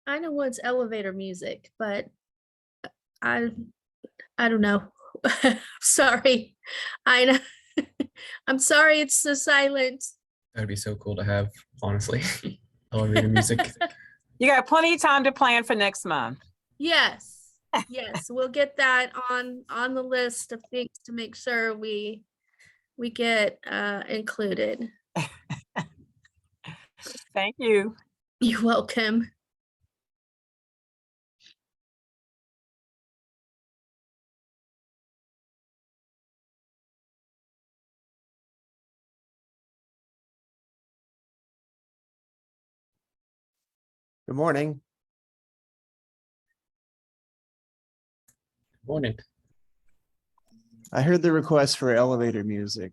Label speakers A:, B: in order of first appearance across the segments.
A: I know what's elevator music, but I I don't know. Sorry. I know. I'm sorry it's so silent.
B: That'd be so cool to have, honestly. Elevator music.
C: You got plenty of time to plan for next month.
A: Yes. Yes, we'll get that on the list of things to make sure we get included.
C: Thank you.
A: You're welcome.
D: Good morning.
B: Morning.
D: I heard the request for elevator music.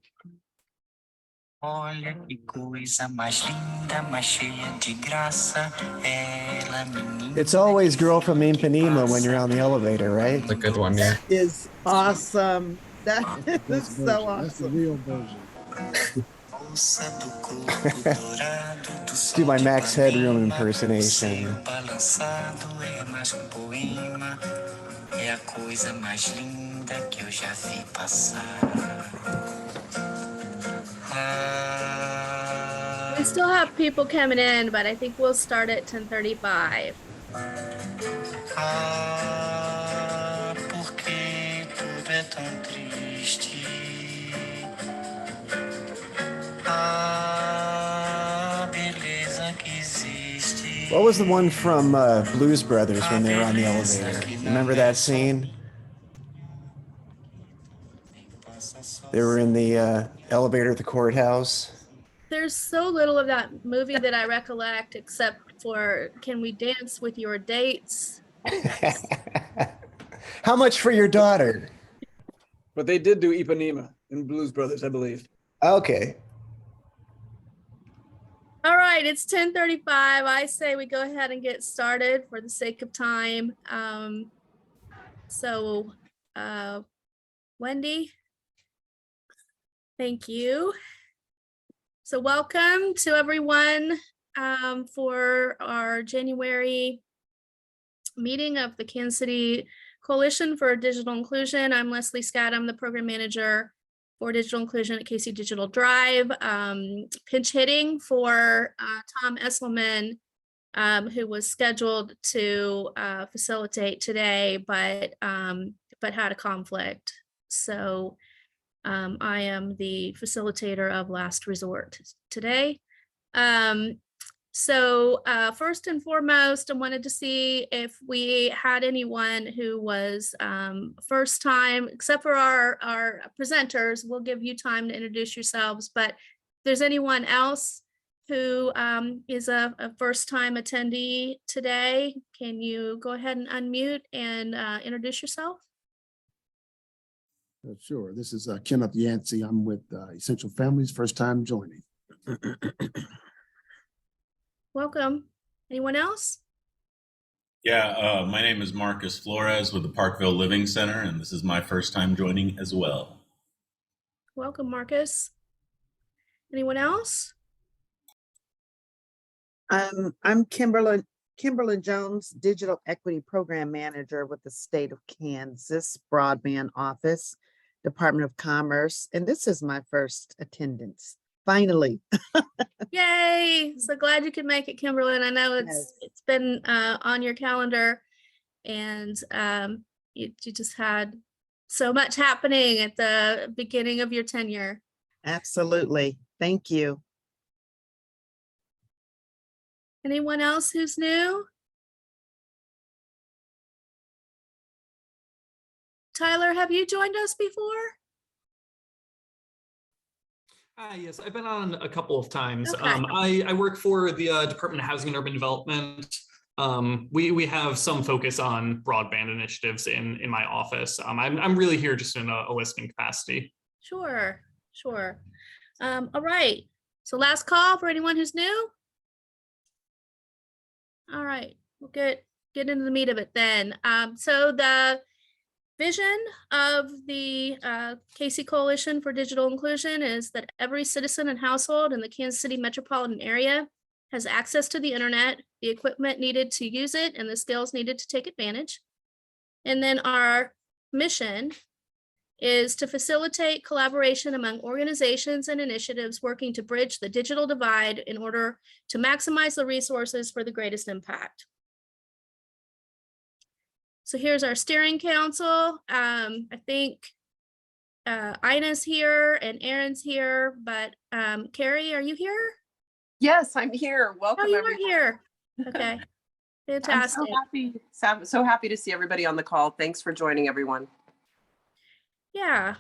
E: Olha que coisa mais linda, mais cheia de graça, ela menina.
D: It's always Girl from Ipanema when you're on the elevator, right?
B: It's a good one, yeah.
F: Is awesome. That is so
G: That's the
F: awesome.
G: real version.
E: Moça do corpo dourado do sol
D: Do my
E: de
D: Max Headroom
E: Ipanema,
D: impersonation.
E: o seu balançado é mais um poema, é a coisa mais linda que eu já vi passar.
A: We still have people coming in, but I think we'll start at 10:35.
E: Ah, porque tudo é tão triste. Ah, beleza que existe.
D: What was the one from Blues Brothers when they were on the elevator? Remember that scene? They were in the elevator at the courthouse.
A: There's so little of that movie that I recollect, except for Can We Dance With Your Dates?
D: How much for your daughter?
H: But they did do Ipanema in Blues Brothers, I believe.
D: Okay.
A: All right, it's 10:35. I say we go ahead and get started for the sake of time. Wendy, thank you. So welcome to everyone for our January meeting of the Kansas City Coalition for Digital Inclusion. I'm Leslie Scott. I'm the program manager for digital inclusion at KC Digital Drive. Pinch hitting for Tom Esselman, who was scheduled to facilitate today, but had a conflict. So I am the facilitator of last resort today. So first and foremost, I wanted to see if we had anyone who was first time, except for our presenters. We'll give you time to introduce yourselves, but if there's anyone else who is a first time attendee today, can you go ahead and unmute and introduce yourself?
G: Sure. This is Kenneth Yancey. I'm with Essential Families, first time joining.
A: Welcome. Anyone else?
I: Yeah, my name is Marcus Flores with the Parkville Living Center, and this is my first time joining as well.
A: Welcome, Marcus. Anyone else?
F: I'm Kimberly Jones, Digital Equity Program Manager with the State of Kansas Broadband Office, Department of Commerce, and this is my first attendance. Finally.
A: Yay! So glad you could make it, Kimberly. And I know it's been on your calendar, and you just had so much happening at the beginning of your tenure.
F: Absolutely. Thank you.
A: Anyone else who's new? Tyler, have you joined us before?
J: Yes, I've been on a couple of times.
A: Okay.
J: I work for the Department of Housing and Urban Development. We have some focus on broadband initiatives in my office. I'm really here just in a listening capacity.
A: Sure. All right. So last call for anyone who's new. All right, we'll get into the meat of it then. So the vision of the KC Coalition for Digital Inclusion is that every citizen and household in the Kansas City metropolitan area has access to the internet the equipment needed to use it, and the skills needed to take advantage. And then our mission is to facilitate collaboration among organizations and initiatives working to bridge the digital divide in order to maximize the resources for the greatest impact. So here's our steering council. I think Ina's here and Aaron's here, but Carrie, are you here?
K: Yes, I'm here. Welcome.
A: Oh, you are
K: everyone.
A: here. Okay, fantastic.
K: I'm so happy to see everybody on the call. Thanks for joining, everyone.
A: Yeah,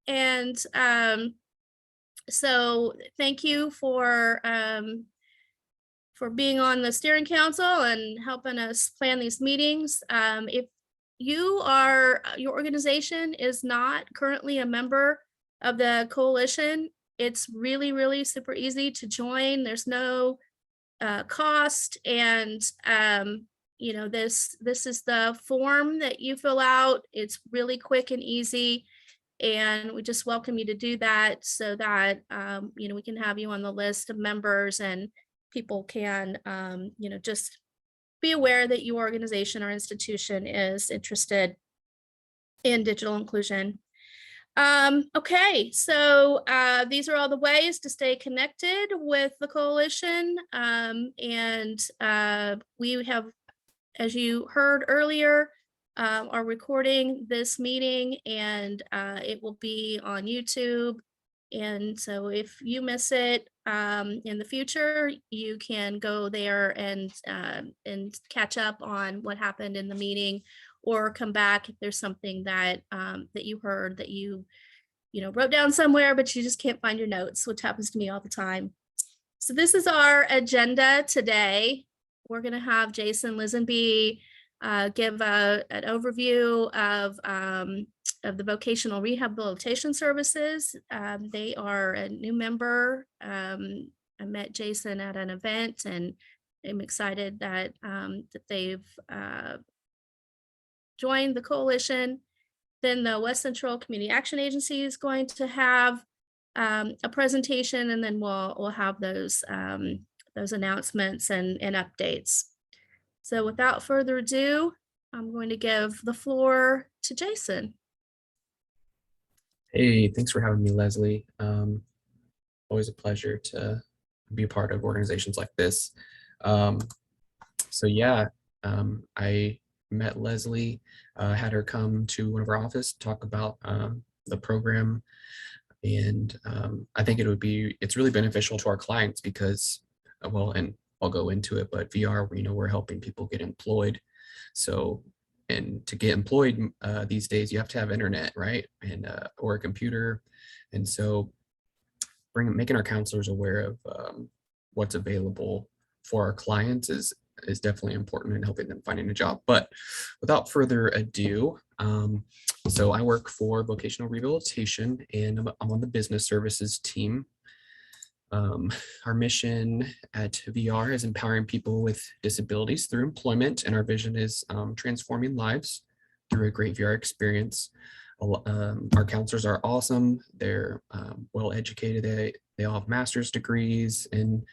A: and so thank you for being on the steering council and helping us plan these meetings. If your organization is not currently a member of the coalition, it's really, really super easy to join. There's no cost, and you know, this is the form that you fill out. It's really quick and easy, and we just welcome you to do that so that you know, we can have you on the list of members, and people can you know, just be aware that your organization or institution is interested in digital inclusion. Okay, so these are all the ways to stay connected with the coalition, and we have, as you heard earlier, are recording this meeting, and it will be on YouTube. And so if you miss it in the future, you can go there and catch up on what happened in the meeting, or come back if there's something that that you heard that you know, wrote down somewhere, but you just can't find your notes, which happens to me all the time. So this is our agenda today. We're going to have Jason Lisenby give an overview of the vocational rehabilitation services. They are a new member. I met Jason at an event, and I'm excited that that they've joined the coalition. Then the West Central Community Action Agency is going to have a presentation, and then we'll have those announcements and updates. So without further ado, I'm going to give the floor to Jason.
B: Hey, thanks for having me, Leslie. Always a pleasure to be a part of organizations like this. So yeah, I met Leslie, had her come to one of our offices to talk about the program. And I think it's really beneficial to our clients because, well, and I'll go into it, but VR, you know, we're helping people get employed. So, and to get employed these days, you have to have internet, right? And or a computer. And so making our counselors aware of what's available for our clients is definitely important in helping them finding a job. But without further ado, so I work for vocational rehabilitation, and I'm on the business services team. Our mission at VR is empowering people with disabilities through employment, and our vision is transforming lives through a great VR experience. Our counselors are awesome. They're well educated. They all have master's degrees in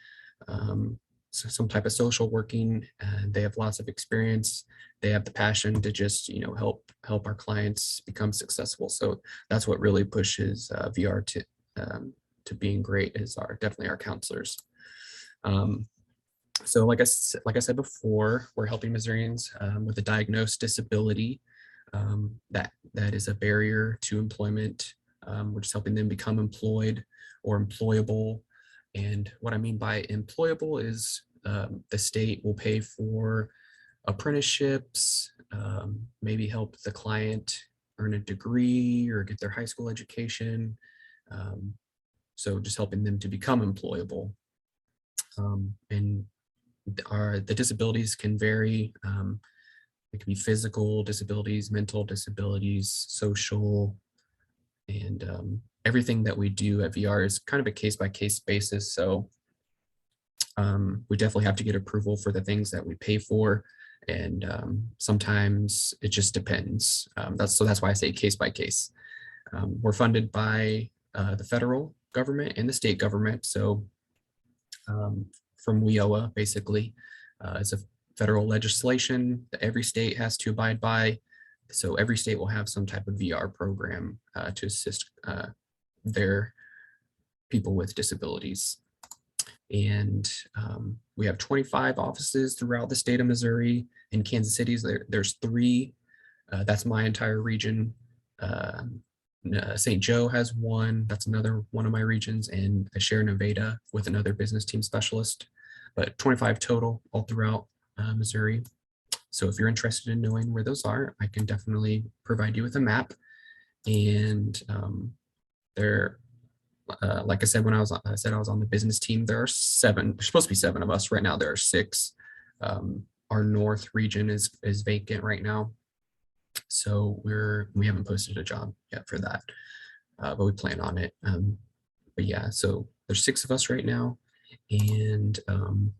B: some type of social working, and they have lots of experience. They have the passion to just, you know, help our clients become successful. So that's what really pushes VR to being great, is definitely our counselors. So like I said before, we're helping Missourians with a diagnosed disability that is a barrier to employment. We're just helping them become employed or employable. And what I mean by employable is the state will pay for apprenticeships, maybe help the client earn a degree or get their high school education. So just helping them to become employable. And the disabilities can vary. It can be physical disabilities, mental disabilities, social, and everything that we do at VR is kind of a case-by-case basis. So we definitely have to get approval for the things that we pay for. And sometimes it just depends. That's why I say case-by-case. We're funded by the federal government and the state government. So from WIOA, basically, It's a federal legislation that every state has to abide by. So every state will have some type of VR program to assist their people with disabilities. And we have 25 offices throughout the state of Missouri. In Kansas City, there's 3. That's my entire region. St. Joe has 1. That's another one of my regions, and I share Nevada with another business team specialist, but 25 total all throughout Missouri. So if you're interested in knowing where those are, I can definitely provide you with a map. And there, like I said, when I was on the business team, there are 7. There's supposed to be 7 of us. Right now there are 6. Our north region is vacant right now, so we haven't posted a job yet for that, but we plan on it. But yeah, so there's 6 of us right now. And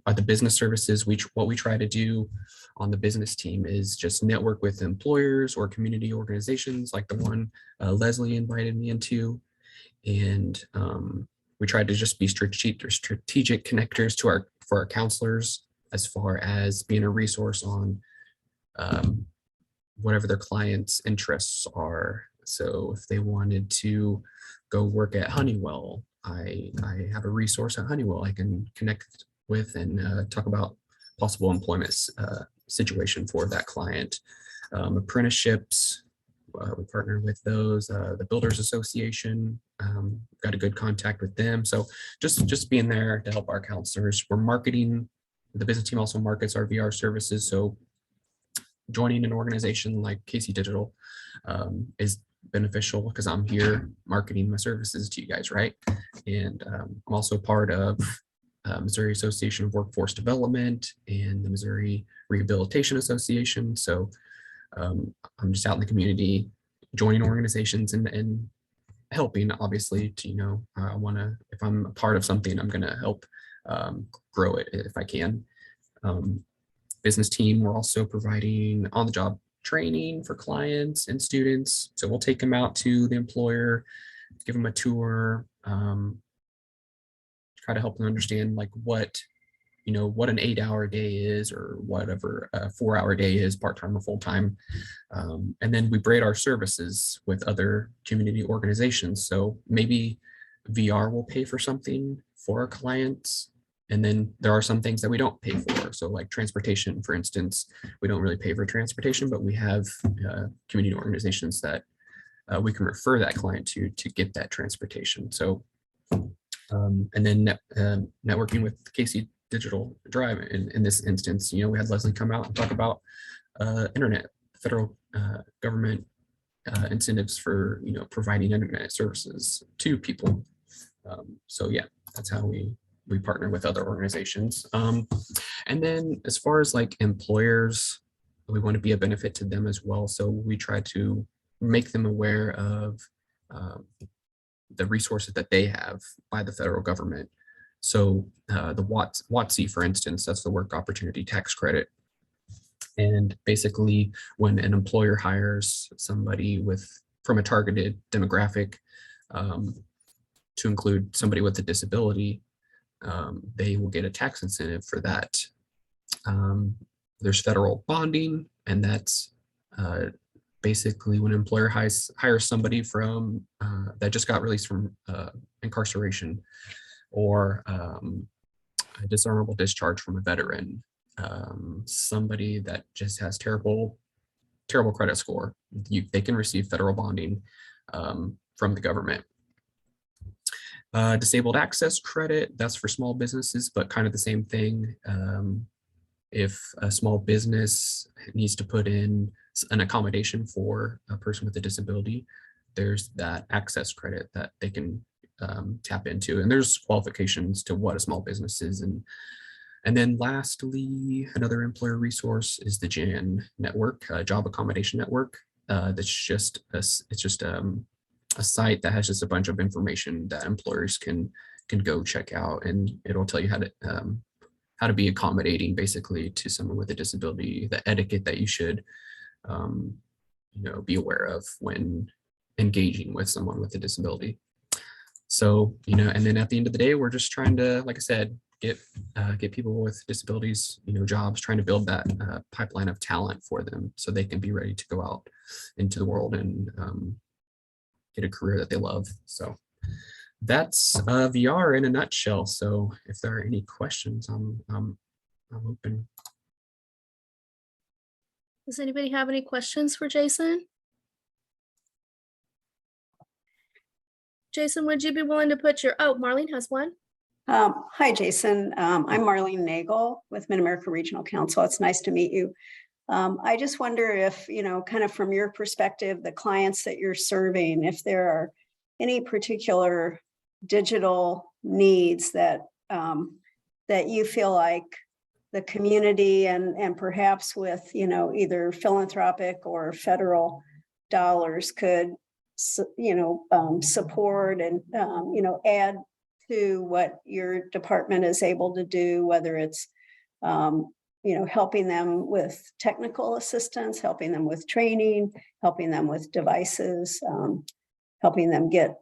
B: at the business services, what we try to do on the business team is just network with employers or community organizations like the one Leslie invited me into. And we try to just be strategic connectors for our counselors, as far as being a resource on whatever their clients' interests are. So if they wanted to go work at Honeywell, I have a resource at Honeywell I can connect with and talk about possible employment situation for that client. Apprenticeships, we partner with those. The Builders Association, got a good contact with them. So just being there to help our counselors. We're marketing. The business team also markets our VR services. So joining an organization like KC Digital is beneficial because I'm here marketing my services to you guys, right? And I'm also part of Missouri Association of Workforce Development and the Missouri Rehabilitation Association. So I'm just out in the community, joining organizations and helping, obviously, to, if I'm a part of something, I'm going to help grow it if I can. Business team, we're also providing on-the-job training for clients and students. So we'll take them out to the employer, give them a tour, try to help them understand like what an 8-hour day is, or whatever a 4-hour day is, part-time or full-time. And then we braid our services with other community organizations. So maybe VR will pay for something for our clients. And then there are some things that we don't pay for. So like transportation, for instance, we don't really pay for transportation, but we have community organizations that we can refer that client to get that transportation. So, and then networking with KC Digital Drive in this instance, we had Leslie come out and talk about internet, federal government incentives for, providing internet services to people. So yeah, that's how we partner with other organizations. And then as far as like employers, we want to be a benefit to them as well. So we try to make them aware of the resources that they have by the federal government. So the WOTC, for instance, that's the Work Opportunity Tax Credit. And basically when an employer hires somebody from a targeted demographic, to include somebody with a disability, they will get a tax incentive for that. There's federal bonding, and that's basically when an employer hires somebody from that just got released from incarceration, or a dishonorable discharge from a veteran, somebody that just has terrible credit score. They can receive federal bonding from the government. Disabled access credit, that's for small businesses, but kind of the same thing. If a small business needs to put in an accommodation for a person with a disability, there's that access credit that they can tap into. And there's qualifications to what a small business is. And then lastly, another employer resource is the JAN network, Job Accommodation Network. That's just a site that has just a bunch of information that employers can go check out, and it'll tell you how to be accommodating basically to someone with a disability, the etiquette that you should be aware of when engaging with someone with a disability. So, and then at the end of the day, we're just trying to, like I said, get people with disabilities, jobs, trying to build that pipeline of talent for them so they can be ready to go out into the world and get a career that they love. So that's VR in a nutshell. So if there are any questions, I'm open.
A: Does anybody have any questions for Jason? Jason, would you be willing to put your, oh, Marlene has one.
L: Hi, Jason. I'm Marlene Nagel with Mid-America Regional Council. It's nice to meet you. I just wonder if, kind of from your perspective, the clients that you're serving, if there are any particular digital needs that that you feel like the community and perhaps with, either philanthropic or federal dollars could, support and, add to what your department is able to do, whether it's, helping them with technical assistance, helping them with training, helping them with devices, helping them get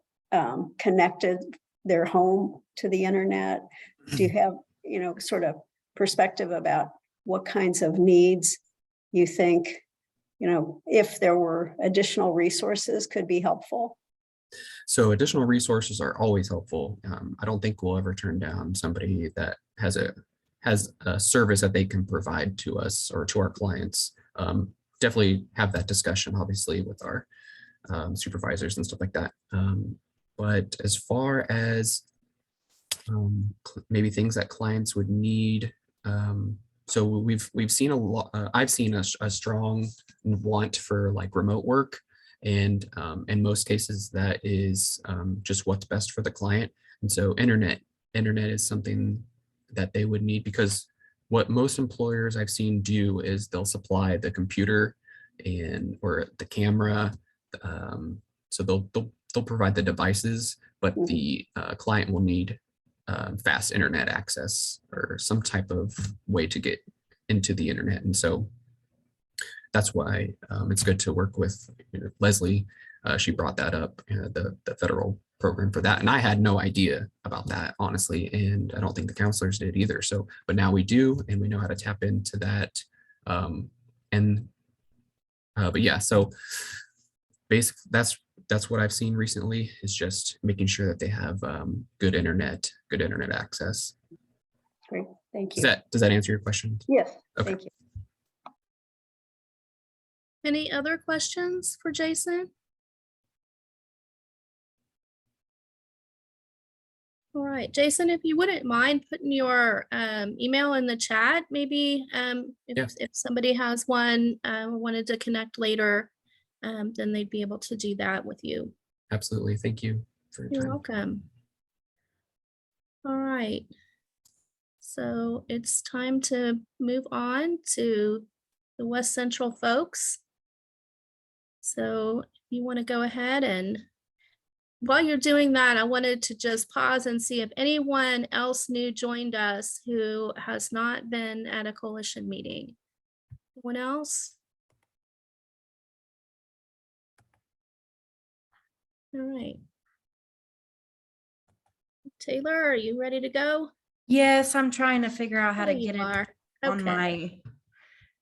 L: connected their home to the internet. Do you have, sort of perspective about what kinds of needs you think, if there were additional resources could be helpful?
B: So additional resources are always helpful. I don't think we'll ever turn down somebody that has a service that they can provide to us or to our clients. Definitely have that discussion, obviously, with our supervisors and stuff like that. But as far as maybe things that clients would need, so we've seen a lot. I've seen a strong want for like remote work. And in most cases, that is just what's best for the client. And so internet is something that they would need, because what most employers I've seen do is they'll supply the computer or the camera. So they'll provide the devices, but the client will need fast internet access or some type of way to get into the internet. And so that's why it's good to work with Leslie. She brought that up, the federal program for that. And I had no idea about that, honestly. And I don't think the counselors did either. So, but now we do, and we know how to tap into that. But yeah, so basically that's what I've seen recently, is just making sure that they have good internet access.
L: Great, thank you.
B: Does that answer your question?
L: Yes,
B: okay.
L: Thank you.
A: Any other questions for Jason? All right, Jason, if you wouldn't mind putting your email in the chat, maybe if somebody has one, wanted to connect later, then they'd be able to do that with you.
B: Absolutely. Thank you for your time.
A: You're welcome. All right. So it's time to move on to the West Central folks. So if you want to go ahead, and while you're doing that, I wanted to just pause and see if anyone else new joined us who has not been at a coalition meeting. Anyone else? All right. Taylor, are you ready to go?
M: Yes, I'm trying to figure out how
A: There
M: to
A: you
M: get it
A: are.
M: on
A: Okay.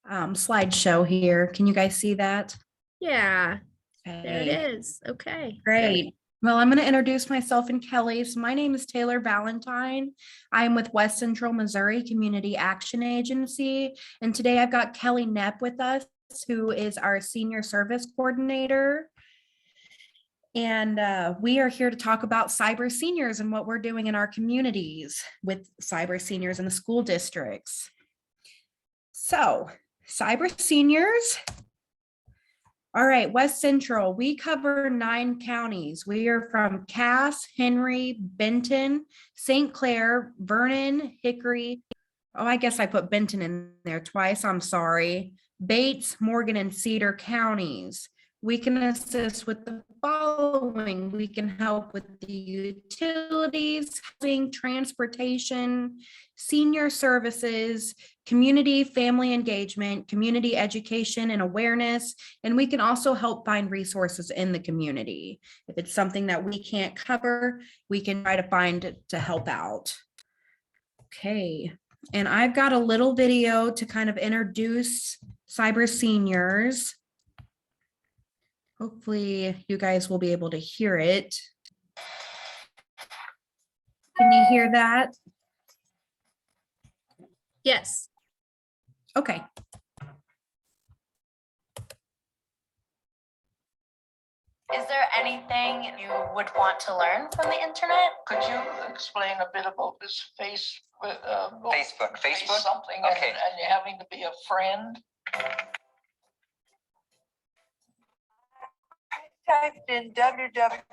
M: my slideshow here. Can you guys see that?
A: Yeah, there it
M: Okay.
A: is. Okay.
M: Great. Well, I'm going to introduce myself and Kelly. So my name is Taylor Valentine. I'm with West Central Missouri Community Action Agency. And today I've got Kelly Knepp with us, who is our Senior Service Coordinator. And we are here to talk about cyber seniors and what we're doing in our communities with cyber seniors in the school districts. So, cyber seniors. All right, West Central, we cover 9 counties. We are from Cass, Henry, Benton, St. Clair, Vernon, Hickory. Oh, I guess I put Benton in there twice. I'm sorry. Bates, Morgan, and Cedar counties. We can assist with the following. We can help with the utilities, housing, transportation, senior services, community family engagement, community education and awareness, and we can also help find resources in the community. If it's something that we can't cover, we can try to find it to help out. Okay, and I've got a little video to kind of introduce cyber seniors. Hopefully you guys will be able to hear it. Can you hear that?
A: Yes.
M: Okay.
N: Is there anything you would want to learn from the internet?
O: Could you explain a bit about this
E: Facebook.
O: something
E: Okay.
O: and you having to be a friend?
N: Typed in www.email.com.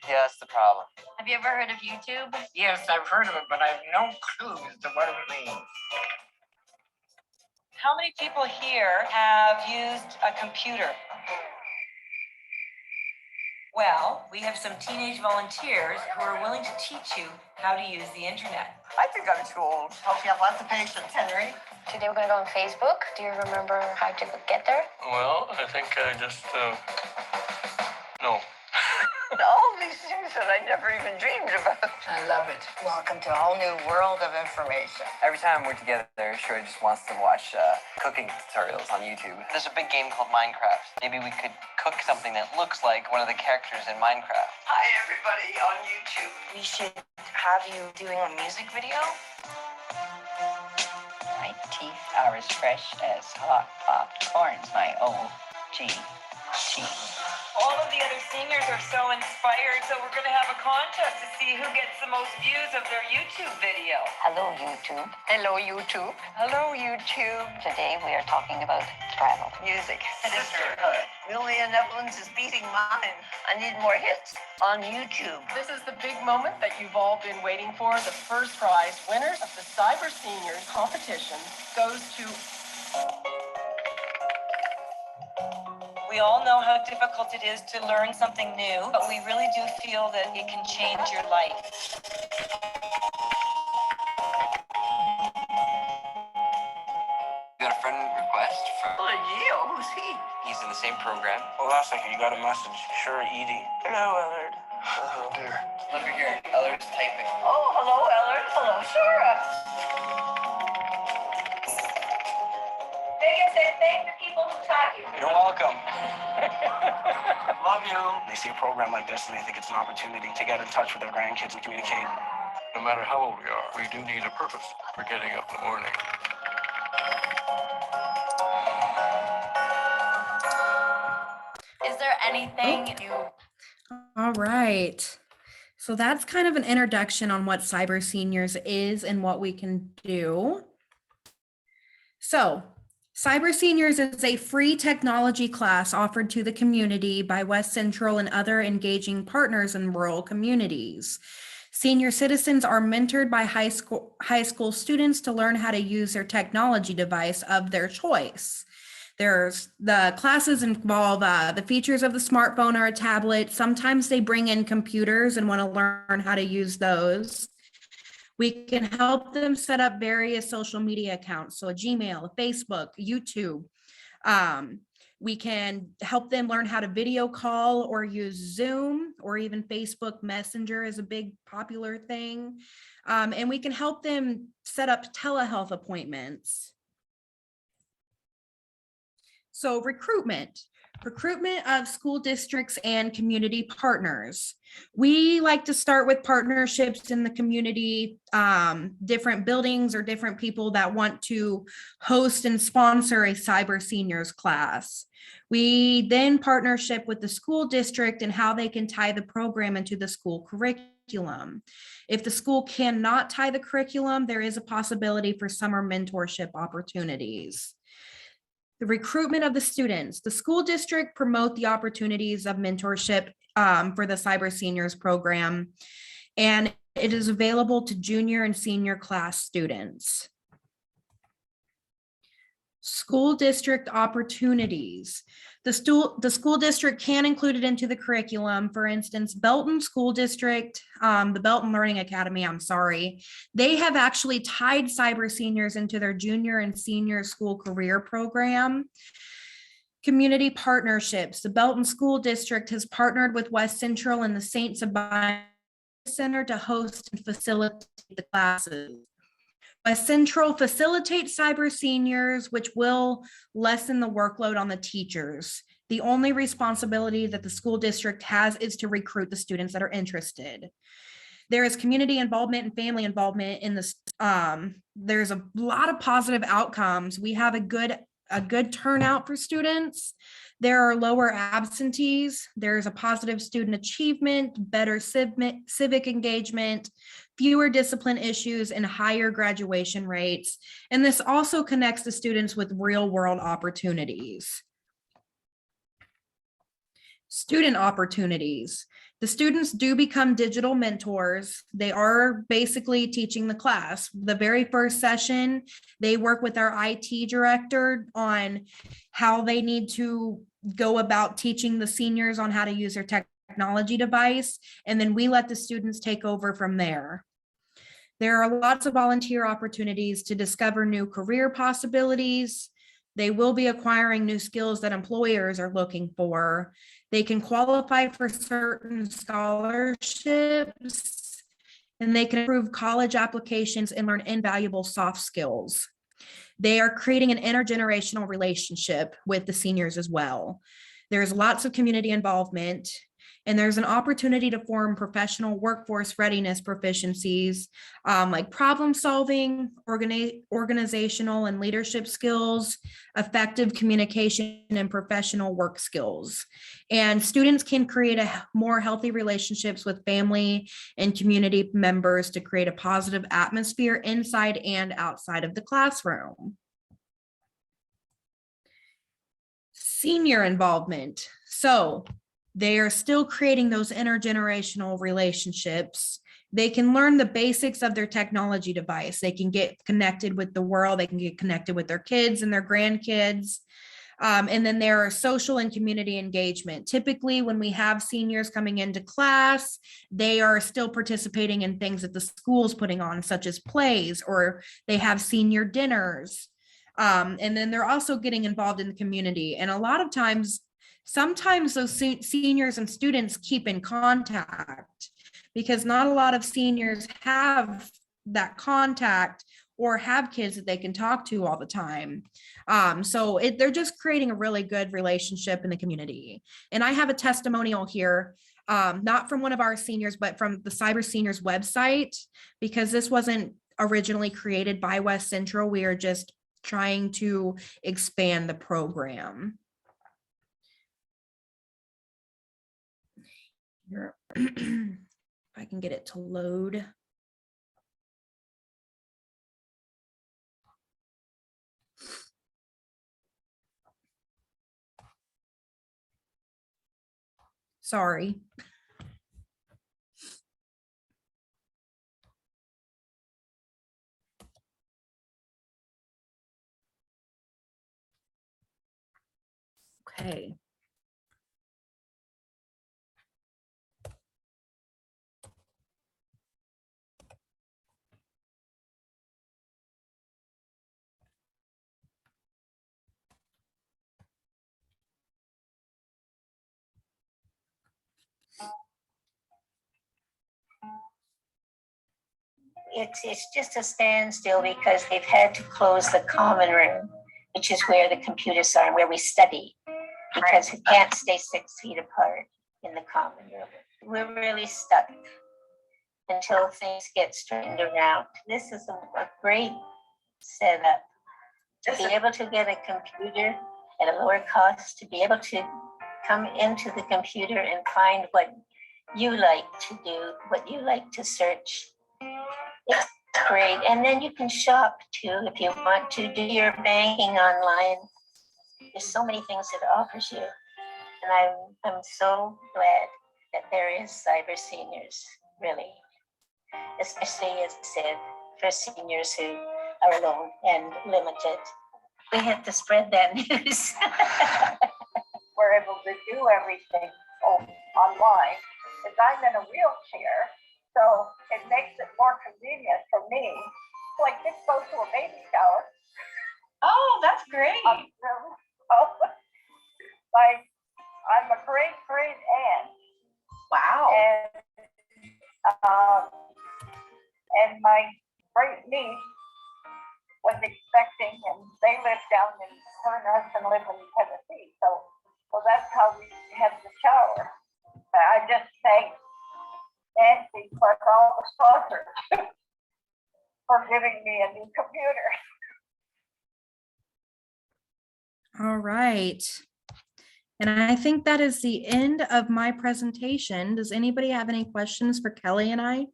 E: Yeah, that's the problem.
N: Have you ever heard of YouTube?
O: Yes, I've heard of it, but I have no clue as to what it means.
N: How many people here have used a computer? Well, we have some teenage volunteers who are willing to teach you how to use the internet.
O: I think I'm too old. Hope you have lots of patience, Henry.
N: Today we're going to go on Facebook. Do you remember how to get there?
O: Well, I think I just, no.
N: All these things that I never even dreamed about.
O: I love it.
N: Welcome to a whole new world of information.
E: Every time we're together, Troy just wants to watch cooking tutorials on YouTube. There's a big game called Minecraft. Maybe we could cook something that looks like one of the characters in Minecraft.
O: Hi, everybody on YouTube.
N: We should have you doing a music video.
E: My teeth are as fresh as hot popcorns, my OG teeth.
N: All of the other seniors are so inspired, so we're going to have a contest to see who gets the most views of their YouTube video.
E: Hello, YouTube.
N: Hello, YouTube.
E: Hello, YouTube.
N: Today we are talking about travel.
E: Music.
N: Sisterhood.
E: Million Evelyns is beating mine. I need more hits on YouTube.
N: This is the big moment that you've all been waiting for. The first prize winners of the Cyber Seniors competition goes to... We all know how difficult it is to learn something new, but we really do feel that it can change your life.
E: You got a friend request from...
O: Oh, Gio, who's he?
E: He's in the same program.
O: Hold on a second, you got a message. Sure, Edie. Hello, Ellard. Oh, dear.
E: Look here, Eller's typing.
N: Oh, hello, Ellard. Hello, Shura. Megan said thank the people who taught you.
O: You're welcome. Love you. They see a program like this and they think it's an opportunity to get in touch with their grandkids and communicate. No matter how old we are, we do need a purpose for getting up in the morning.
N: Is there anything you...
M: All right. So that's kind of an introduction on what Cyber Seniors is and what we can do. So Cyber Seniors is a free technology class offered to the community by West Central and other engaging partners in rural communities. Senior citizens are mentored by high school students to learn how to use their technology device of their choice. The classes involve the features of the smartphone or a tablet. Sometimes they bring in computers and want to learn how to use those. We can help them set up various social media accounts, so a Gmail, a Facebook, YouTube. We can help them learn how to video call or use Zoom, or even Facebook Messenger is a big popular thing. And we can help them set up telehealth appointments. So recruitment of school districts and community partners. We like to start with partnerships in the community, different buildings or different people that want to host and sponsor a Cyber Seniors class. We then partnership with the school district and how they can tie the program into the school curriculum. If the school cannot tie the curriculum, there is a possibility for summer mentorship opportunities. The recruitment of the students. The school district promote the opportunities of mentorship for the Cyber Seniors program, and it is available to junior and senior class students. School district opportunities. The school district can include it into the curriculum. For instance, Belton School District, the Belton Learning Academy, I'm sorry, they have actually tied Cyber Seniors into their junior and senior school career program. Community partnerships. The Belton School District has partnered with West Central and the St. Sabina Center to host and facilitate the classes. West Central facilitates cyber seniors, which will lessen the workload on the teachers. The only responsibility that the school district has is to recruit the students that are interested. There is community involvement and family involvement in this. There's a lot of positive outcomes. We have a good turnout for students. There are lower absentees. There's a positive student achievement, better civic engagement, fewer discipline issues, and higher graduation rates. And this also connects the students with real world opportunities. Student opportunities. The students do become digital mentors. They are basically teaching the class. The very first session, they work with our IT director on how they need to go about teaching the seniors on how to use their technology device. And then we let the students take over from there. There are lots of volunteer opportunities to discover new career possibilities. They will be acquiring new skills that employers are looking for. They can qualify for certain scholarships, and they can improve college applications and learn invaluable soft skills. They are creating an intergenerational relationship with the seniors as well. There's lots of community involvement, and there's an opportunity to form professional workforce readiness proficiencies like problem solving, organizational and leadership skills, effective communication, and professional work skills. And students can create more healthy relationships with family and community members to create a positive atmosphere inside and outside of the classroom. Senior involvement. So they are still creating those intergenerational relationships. They can learn the basics of their technology device. They can get connected with the world. They can get connected with their kids and their grandkids. And then there are social and community engagement. Typically, when we have seniors coming into class, they are still participating in things that the school's putting on, such as plays, or they have senior dinners. And then they're also getting involved in the community. And a lot of times, sometimes those seniors and students keep in contact because not a lot of seniors have that contact or have kids that they can talk to all the time. So they're just creating a really good relationship in the community. And I have a testimonial here, not from one of our seniors, but from the Cyber Seniors website, because this wasn't originally created by West Central. We are just trying to expand the program. Here, if I can get it to load. Sorry. Okay.
N: It's just a standstill because they've had to close the common room, which is where the computers are, where we study, because we can't stay 6 feet apart in the common room. We're really stuck until things get straightened around. This is a great setup to be able to get a computer at a lower cost, to be able to come into the computer and find what you like to do, what you like to search. It's great. And then you can shop too if you want to do your banking online. There's so many things it offers you. And I'm so glad that there is Cyber Seniors, really. Especially, as I said, for seniors who are alone and limited. We have to spread that news.
P: We're able to do everything online. Because I'm in a wheelchair, so it makes it more convenient for me. Like this goes to a baby shower.
N: Oh, that's great.
P: Like I'm a great aunt.
N: Wow.
P: And was expecting, and they live down in, her and her husband live in Tennessee, so that's how we had the shower. I just thank Nancy plus all the sponsors for giving me a new computer.
M: All right. And I think that is the end of my presentation. Does anybody have any questions for Kelly and I?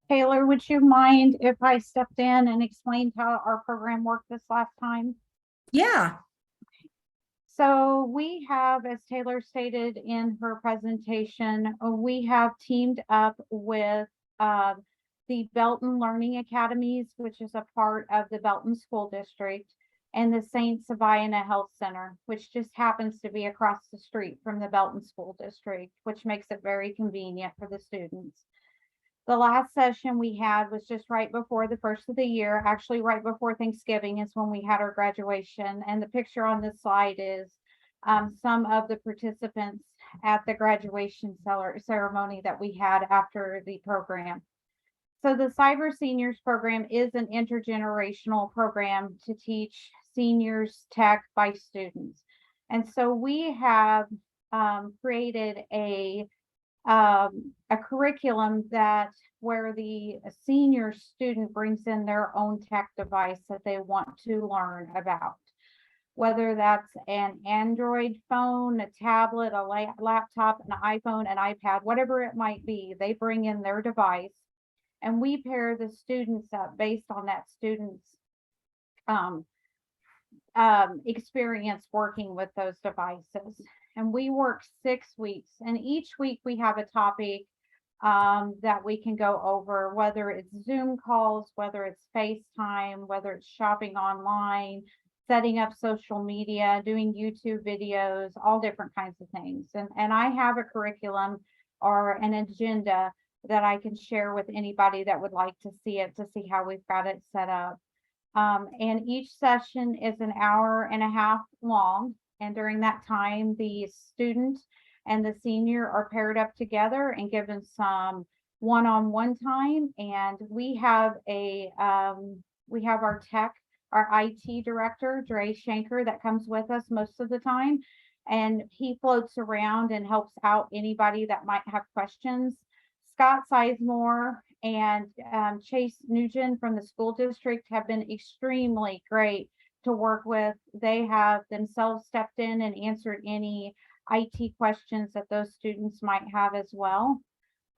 Q: Taylor, would you mind if I stepped in and explained how our program worked this last time?
M: Yeah.
Q: So we have, as Taylor stated in her presentation, we have teamed up with the Belton Learning Academies, which is a part of the Belton School District, and the St. Sabina Health Center, which just happens to be across the street from the Belton School District, which makes it very convenient for the students. The last session we had was just right before the first of the year, actually right before Thanksgiving is when we had our graduation. And the picture on this slide is some of the participants at the graduation ceremony that we had after the program. So the Cyber Seniors program is an intergenerational program to teach seniors tech by students. And so we have created a curriculum that where the senior student brings in their own tech device that they want to learn about, whether that's an Android phone, a tablet, a laptop, an iPhone, an iPad, whatever it might be. They bring in their device and we pair the students up based on that student's experience working with those devices. And we work 6 weeks, and each week we have a topic that we can go over, whether it's Zoom calls, whether it's FaceTime, whether it's shopping online, setting up social media, doing YouTube videos, all different kinds of things. And I have a curriculum or an agenda that I can share with anybody that would like to see it, to see how we've got it set up. And each session is an hour and a half long. And during that time, the student and the senior are paired up together and given some one-on-one time. And we have our IT director, Dre Shanker, that comes with us most of the time. And he floats around and helps out anybody that might have questions. Scott Sizemore and Chase Nugent from the school district have been extremely great to work with. They have themselves stepped in and answered any IT questions that those students might have as well.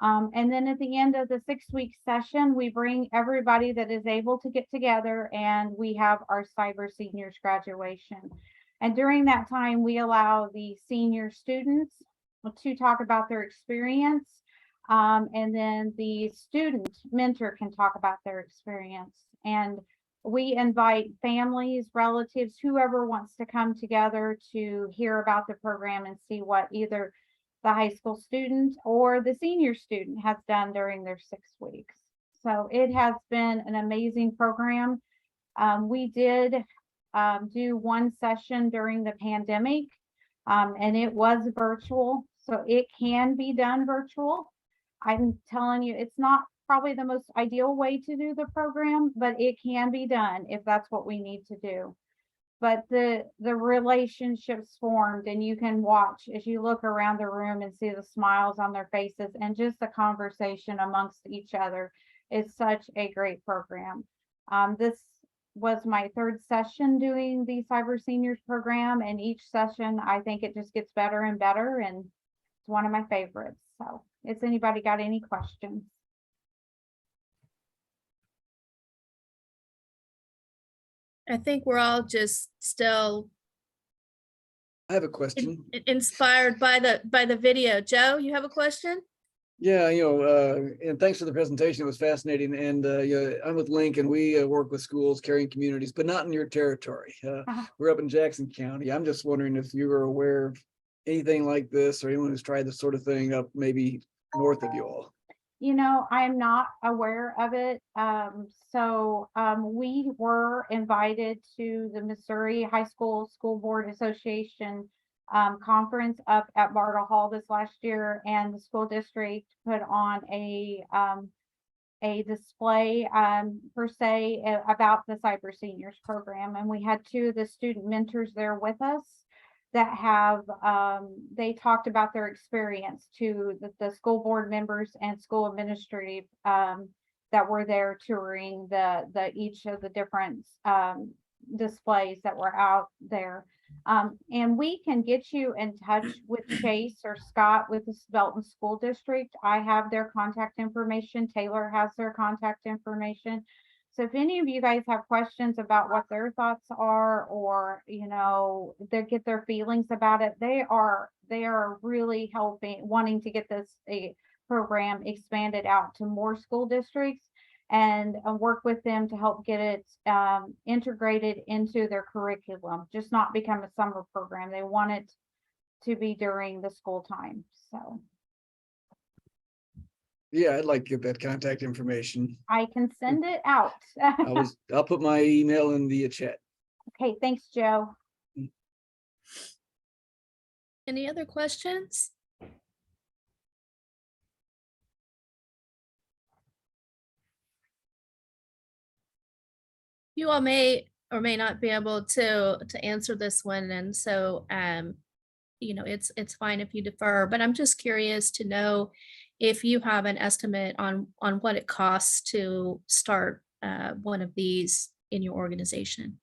Q: And then at the end of the 6-week session, we bring everybody that is able to get together and we have our Cyber Seniors graduation. And during that time, we allow the senior students to talk about their experience. And then the student mentor can talk about their experience. And we invite families, relatives, whoever wants to come together to hear about the program and see what either the high school student or the senior student has done during their 6 weeks. So it has been an amazing program. We did do one session during the pandemic, and it was virtual. So it can be done virtual. I'm telling you, it's not probably the most ideal way to do the program, but it can be done if that's what we need to do. But the relationships formed, and you can watch as you look around the room and see the smiles on their faces and just the conversation amongst each other is such a great program. This was my 3rd session doing the Cyber Seniors program, and each session I think it just gets better and better, and it's one of my favorites. So has anybody got any questions?
A: I think we're all just still
H: I have a question.
A: inspired by the video. Joe, you have a question?
H: Yeah, and thanks for the presentation. It was fascinating. And I'm with Link, and we work with schools, caring communities, but not in your territory. We're up in Jackson County. I'm just wondering if you were aware of anything like this, or anyone who's tried this sort of thing up maybe north of you all.
Q: I'm not aware of it. We were invited to the Missouri High School School Board Association conference up at Bartle Hall this last year, and the school district put on a a display per se about the Cyber Seniors program. And we had two of the student mentors there with us that have, they talked about their experience to the school board members and school administrative that were there touring each of the different displays that were out there. And we can get you in touch with Chase or Scott with the Belton School District. I have their contact information. Taylor has their contact information. So if any of you guys have questions about what their thoughts are, or, you know, they get their feelings about it, they are really wanting to get this program expanded out to more school districts and work with them to help get it integrated into their curriculum, just not become a summer program. They want it to be during the school time. So
H: Yeah, I'd like to get that contact information.
Q: I can send it out.
H: I'll put my email in the chat.
Q: Okay, thanks, Joe.
A: Any other questions? You all may or may not be able to answer this one, and so you know, it's fine if you defer, but I'm just curious to know if you have an estimate on what it costs to start one of these in your organization.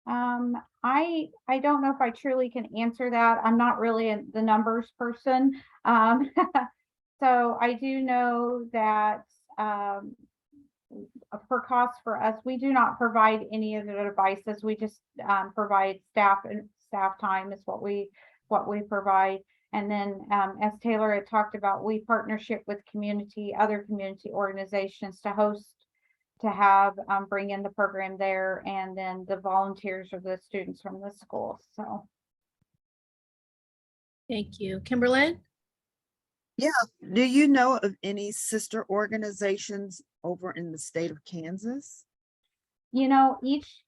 Q: I don't know if I truly can answer that. I'm not really the numbers person. So I do know that for costs for us, we do not provide any of the devices. We just provide staff, and staff time is what we provide. And then as Taylor had talked about, we partnership with other community organizations to have bring in the program there, and then the volunteers are the students from the school. So
A: thank you. Kimberlyn?
F: Yeah, do you know of any sister organizations over in the state of Kansas?
Q: You know, each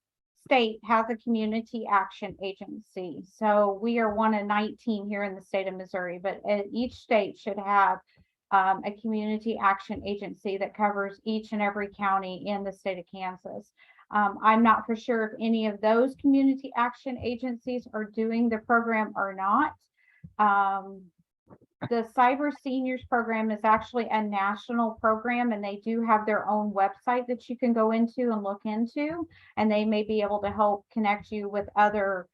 Q: state has a community action agency. So we are one of 19 here in the state of Missouri, but each state should have a community action agency that covers each and every county in the state of Kansas. I'm not for sure if any of those community action agencies are doing the program or not. The Cyber Seniors program is actually a national program, and they do have their own website that you can go into and look into, and they may be able to help connect you with other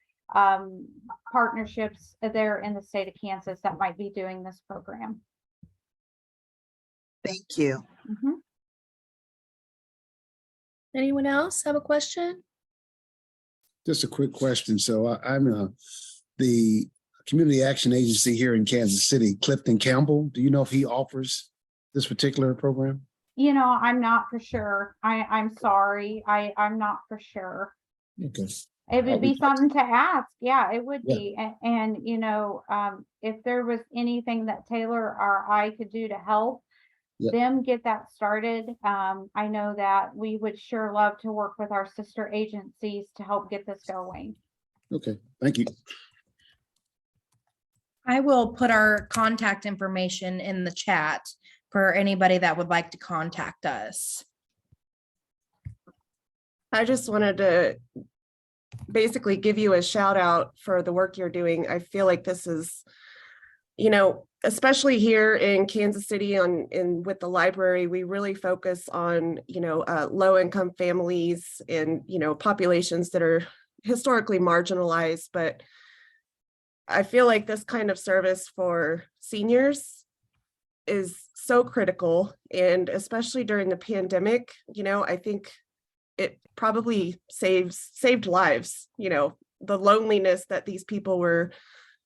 Q: partnerships there in the state of Kansas that might be doing this program.
F: Thank you.
A: Anyone else have a question?
G: Just a quick question. So I'm the Community Action Agency here in Kansas City, Clifton Campbell. Do you know if he offers this particular program?
Q: You know, I'm not for sure. I'm sorry. I'm not for sure.
G: Okay.
Q: It would be something to ask. Yeah, it would
G: Yeah.
Q: be. And you know, if there was anything that Taylor or I could do to help them get that started, I know that we would sure love to work with our sister agencies to help get this going.
G: Okay, thank you.
M: I will put our contact information in the chat for anybody that would like to contact us.
K: I just wanted to basically give you a shout out for the work you're doing. I feel like this is, you know, especially here in Kansas City with the library, we really focus on, you know, low income families and, you know, populations that are historically marginalized. But I feel like this kind of service for seniors is so critical, and especially during the pandemic, you know, I think it probably saved lives. You know, the loneliness that these people were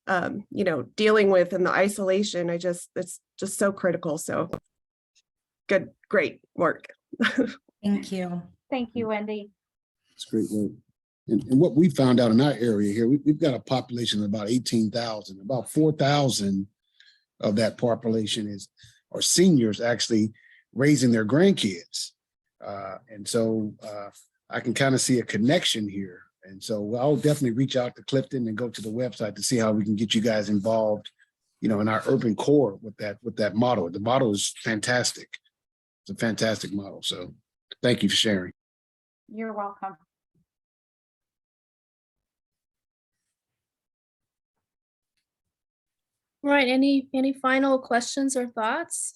K: you know, dealing with, and the isolation, it's just so critical. So great work.
M: Thank you.
Q: Thank you, Wendy.
G: It's great work. And what we found out in our area here, we've got a population of about 18,000. About 4,000 of that population are seniors actually raising their grandkids. And so I can kind of see a connection here. And so I'll definitely reach out to Clifton and go to the website to see how we can get you guys involved, you know, in our urban core with that model. The model is fantastic. It's a fantastic model. So thank you for sharing.
Q: You're welcome.
A: All right, any final questions or thoughts?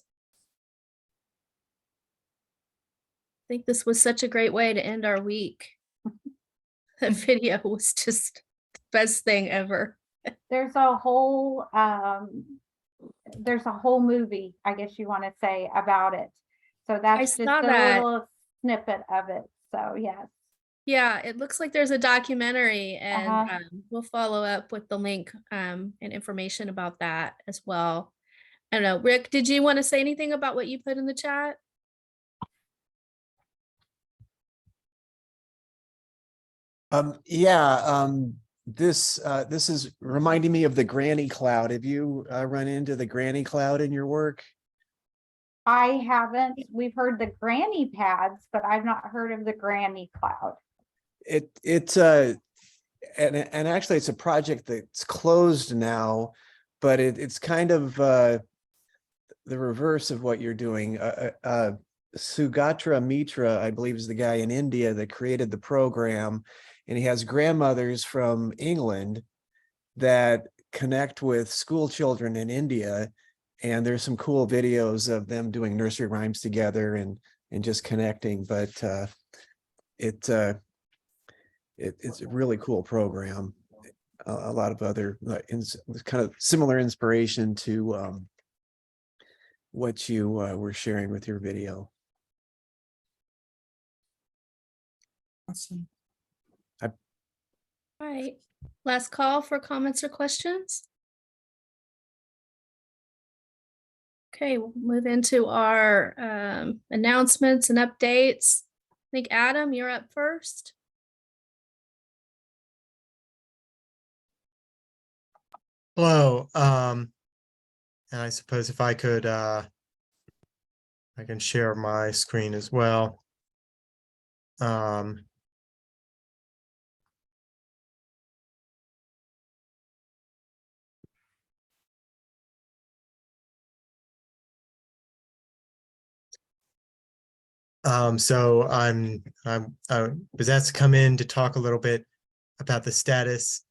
A: I think this was such a great way to end our week. That video was just the best thing ever.
Q: There's a whole movie, I guess you want to say, about it. So that's just
A: saw
Q: a
A: that.
Q: little snippet of it. So yes.
A: Yeah, it looks like there's a documentary, and
Q: Uh-huh.
A: we'll follow up with the link and information about that as well. I don't know, Rick, did you want to say anything about what you put in the chat?
D: This is reminding me of the Granny Cloud. Have you run into the Granny Cloud in your work?
Q: I haven't. We've heard the granny pads, but I've not heard of the granny cloud.
D: And actually it's a project that's closed now, but it's kind of the reverse of what you're doing. Sugatra Mitra, I believe, is the guy in India that created the program, and he has grandmothers from England that connect with school children in India. And there's some cool videos of them doing nursery rhymes together and just connecting. But it's a really cool program. A lot of other kind of similar inspiration to what you were sharing with your video.
F: Awesome.
A: All right, last call for comments or questions. Okay, we'll move into our announcements and updates. I think Adam, you're up first.
R: Hello. And I suppose if I could, I can share my screen as well. So I was asked to come in to talk a little bit about the status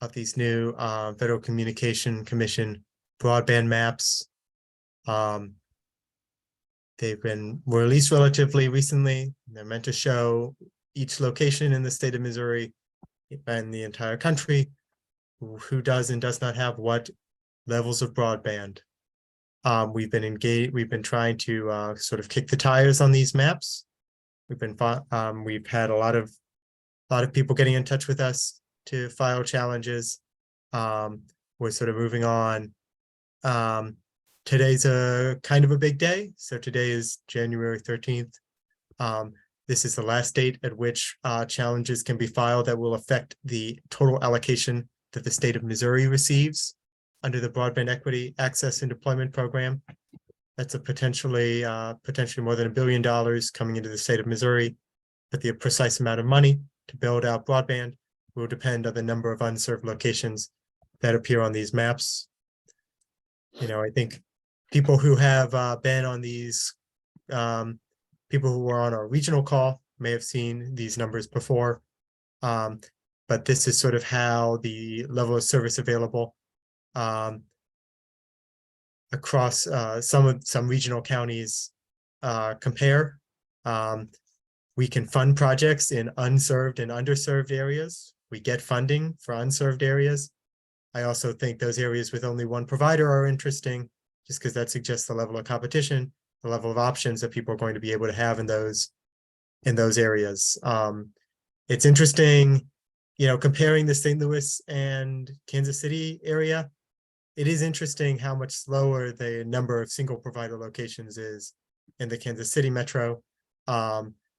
R: of these new Federal Communication Commission broadband maps. They've been released relatively recently. They're meant to show each location in the state of Missouri and the entire country who does and does not have what levels of broadband. We've been engaged. We've been trying to sort of kick the tires on these maps. We've had a lot of people getting in touch with us to file challenges. We're sort of moving on. Today's a kind of a big day. So today is January 13th. This is the last date at which challenges can be filed that will affect the total allocation that the state of Missouri receives under the Broadband Equity Access and Deployment Program. That's a potentially more than $1 billion coming into the state of Missouri, but the precise amount of money to build out broadband will depend on the number of unserved locations that appear on these maps. You know, I think people who have been on these, people who were on our regional call may have seen these numbers before, but this is sort of how the level of service available across some regional counties compare. We can fund projects in unserved and underserved areas. We get funding for unserved areas. I also think those areas with only one provider are interesting, just because that suggests the level of competition, the level of options that people are going to be able to have in those areas. It's interesting, you know, comparing the St. Louis and Kansas City area. It is interesting how much slower the number of single provider locations is in the Kansas City metro.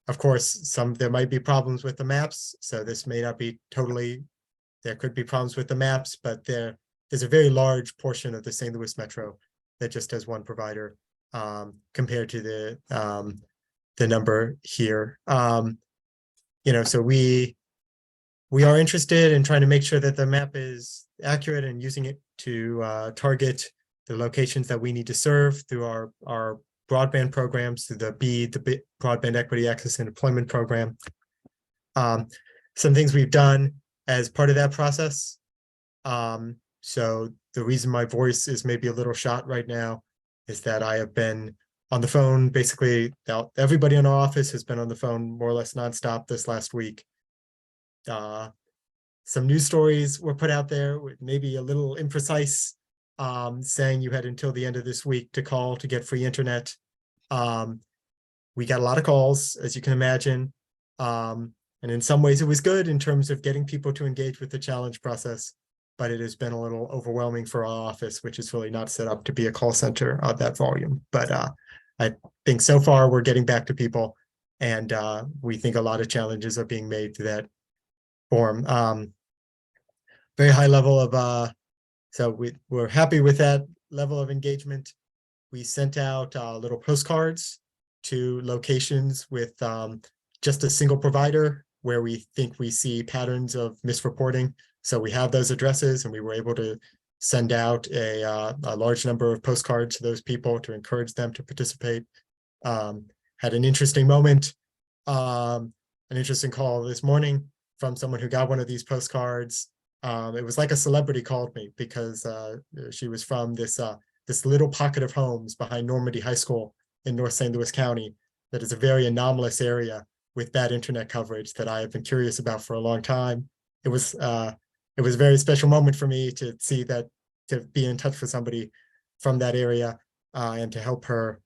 R: Of course, there might be problems with the maps, so this may not be totally, there could be problems with the maps, but there's a very large portion of the St. Louis metro that just has one provider compared to the number here. You know, so we are interested in trying to make sure that the map is accurate and using it to target the locations that we need to serve through our broadband programs through the Broadband Equity Access and Employment Program. Some things we've done as part of that process. So the reason my voice is maybe a little shot right now is that I have been on the phone. Basically, everybody in our office has been on the phone more or less nonstop this last week. Some news stories were put out there with maybe a little imprecise, saying you had until the end of this week to call to get free internet. We got a lot of calls, as you can imagine. And in some ways it was good in terms of getting people to engage with the challenge process, but it has been a little overwhelming for our office, which is really not set up to be a call center of that volume. But I think so far we're getting back to people, and we think a lot of challenges are being made to that form. Very high level of, so we're happy with that level of engagement. We sent out little postcards to locations with just a single provider where we think we see patterns of misreporting. So we have those addresses, and we were able to send out a large number of postcards to those people to encourage them to participate. Had an interesting moment, an interesting call this morning from someone who got one of these postcards. It was like a celebrity called me because she was from this little pocket of homes behind Normandy High School in North St. Louis County that is a very anomalous area with bad internet coverage that I have been curious about for a long time. It was a very special moment for me to see that, to be in touch with somebody from that area and to help her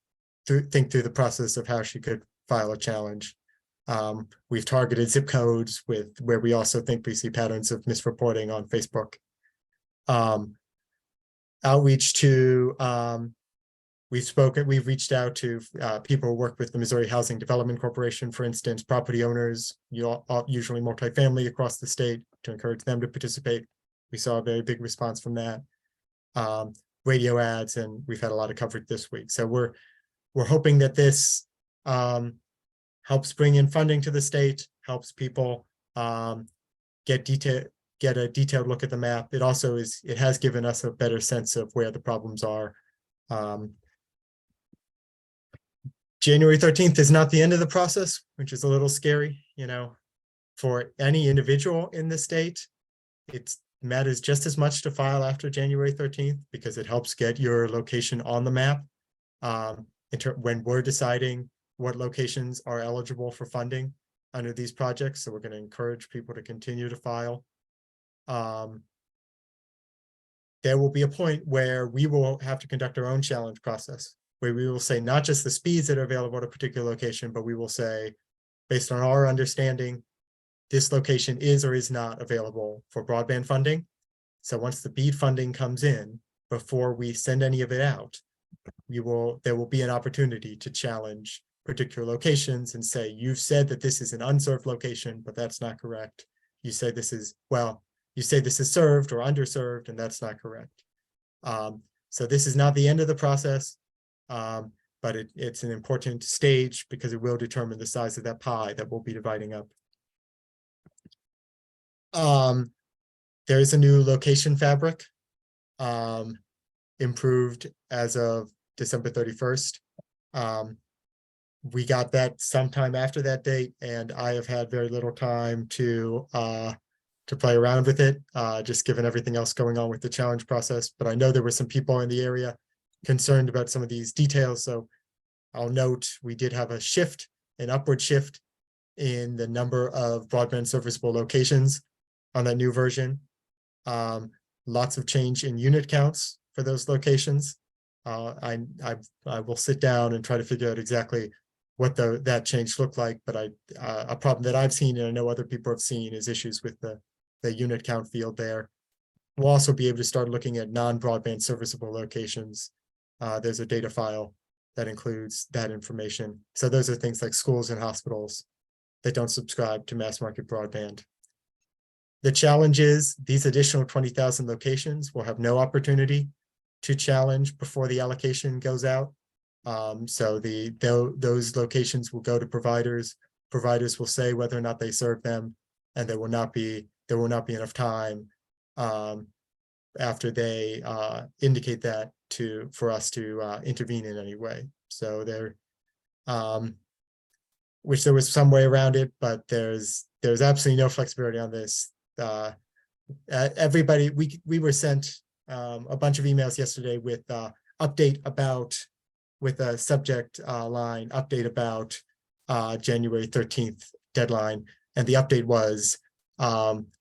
R: think through the process of how she could file a challenge. We've targeted zip codes where we also think we see patterns of misreporting on Facebook. Outreach to, we've reached out to people who work with the Missouri Housing Development Corporation, for instance, property owners, usually multifamily across the state, to encourage them to participate. We saw a very big response from that. Radio ads, and we've had a lot of coverage this week. So we're hoping that this helps bring in funding to the state, helps people get a detailed look at the map. It also it has given us a better sense of where the problems are. January 13th is not the end of the process, which is a little scary, for any individual in the state. It matters just as much to file after January 13th because it helps get your location on the map when we're deciding what locations are eligible for funding under these projects. So we're going to encourage people to continue to file. There will be a point where we will have to conduct our own challenge process, where we will say not just the speeds that are available at a particular location, but we will say, based on our understanding, this location is or is not available for broadband funding. So once the BEAD funding comes in, before we send any of it out, there will be an opportunity to challenge particular locations and say, you've said that this is an unserved location, but that's not correct. You say this is served or underserved, and that's not correct. So this is not the end of the process, but it's an important stage because it will determine the size of that pie that we'll be dividing up. There is a new location fabric, improved as of December 31st. We got that sometime after that date, and I have had very little time to play around with it, just given everything else going on with the challenge process. But I know there were some people in the area concerned about some of these details. So I'll note we did have an upward shift in the number of broadband serviceable locations on that new version. Lots of change in unit counts for those locations. I will sit down and try to figure out exactly what that change looked like, but a problem that I've seen and I know other people have seen is issues with the unit count field there. We'll also be able to start looking at non-broadband serviceable locations. There's a data file that includes that information. So those are things like schools and hospitals that don't subscribe to mass market broadband. The challenge is these additional 20,000 locations will have no opportunity to challenge before the allocation goes out. So those locations will go to providers. Providers will say whether or not they serve them, and there will not be enough time after they indicate that for us to intervene in any way. So which there was some way around it, but there's absolutely no flexibility on this. Everybody, we were sent a bunch of emails yesterday with update about, with a subject line, update about January 13th deadline. And the update was,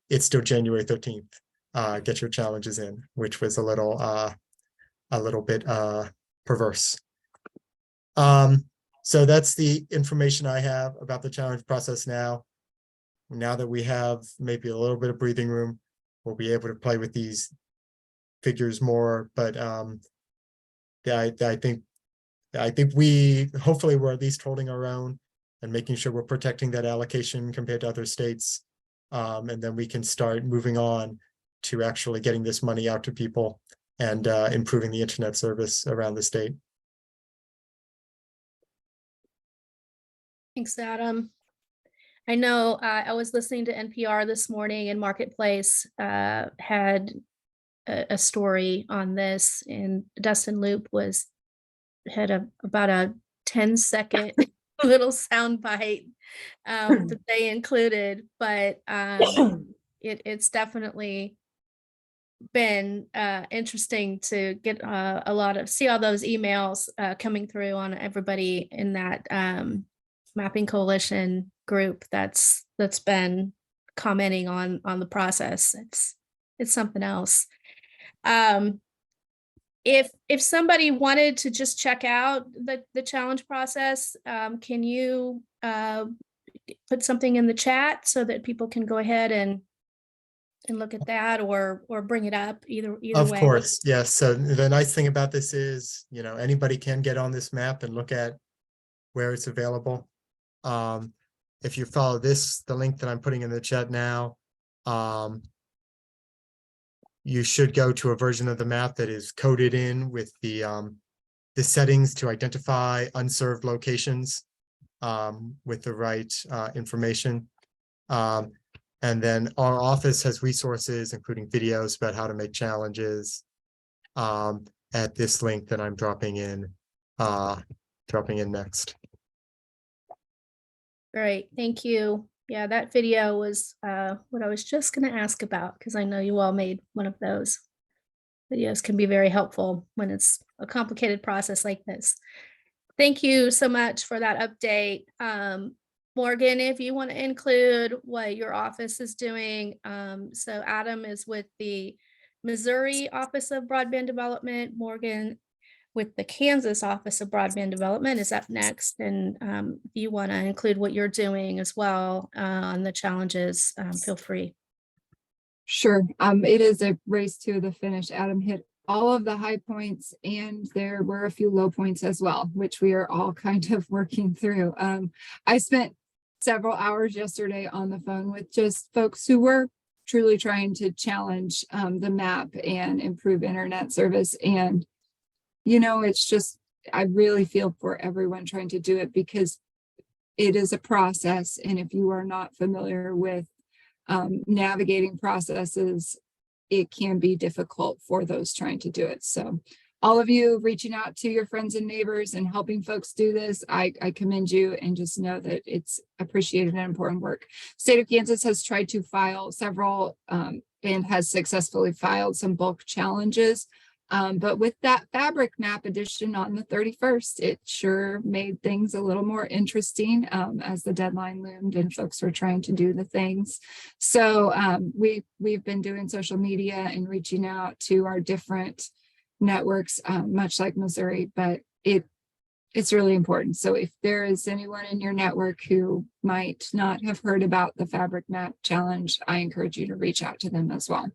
R: it's still January 13th. Get your challenges in, which was a little bit perverse. So that's the information I have about the challenge process now. Now that we have maybe a little bit of breathing room, we'll be able to play with these figures more. But I think we hopefully we're at least holding our own and making sure we're protecting that allocation compared to other states. And then we can start moving on to actually getting this money out to people and improving the internet service around the state.
A: Thanks, Adam. I know I was listening to NPR this morning, and Marketplace had a story on this, and Dustin Loop had about a 10-second little sound bite that they included, but it's definitely been interesting to get see all those emails coming through on everybody in that Mapping Coalition group that's been commenting on the process. It's something else. If somebody wanted to just check out the challenge process, can you put something in the chat so that people can go ahead and look at that, or bring it up either way?
R: Of course, yes. So the nice thing about this is, anybody can get on this map and look at where it's available. If you follow the link that I'm putting in the chat now, you should go to a version of the map that is coded in with the settings to identify unserved locations with the right information. And then our office has resources, including videos about how to make challenges at this link that I'm dropping in next.
A: Great, thank you. Yeah, that video was what I was just going to ask about, because I know you all made one of those. Videos can be very helpful when it's a complicated process like this. Thank you so much for that update. Morgan, if you want to include what your office is doing. So Adam is with the Missouri Office of Broadband Development. Morgan with the Kansas Office of Broadband Development is up next. And if you want to include what you're doing as well on the challenges, feel free.
S: Sure. It is a race to the finish. Adam hit all of the high points, and there were a few low points as well, which we are all kind of working through. I spent several hours yesterday on the phone with just folks who were truly trying to challenge the map and improve internet service. And it's just, I really feel for everyone trying to do it, because it is a process. And if you are not familiar with navigating processes, it can be difficult for those trying to do it. So all of you reaching out to your friends and neighbors and helping folks do this, I commend you, and just know that it's appreciated and important work. State of Kansas has tried to file several and has successfully filed some bulk challenges. But with that fabric map edition on the 31st, it sure made things a little more interesting as the deadline loomed and folks were trying to do the things. So we've been doing social media and reaching out to our different networks, much like Missouri, but it's really important. So if there is anyone in your network who might not have heard about the Fabric Map Challenge, I encourage you to reach out to them as well.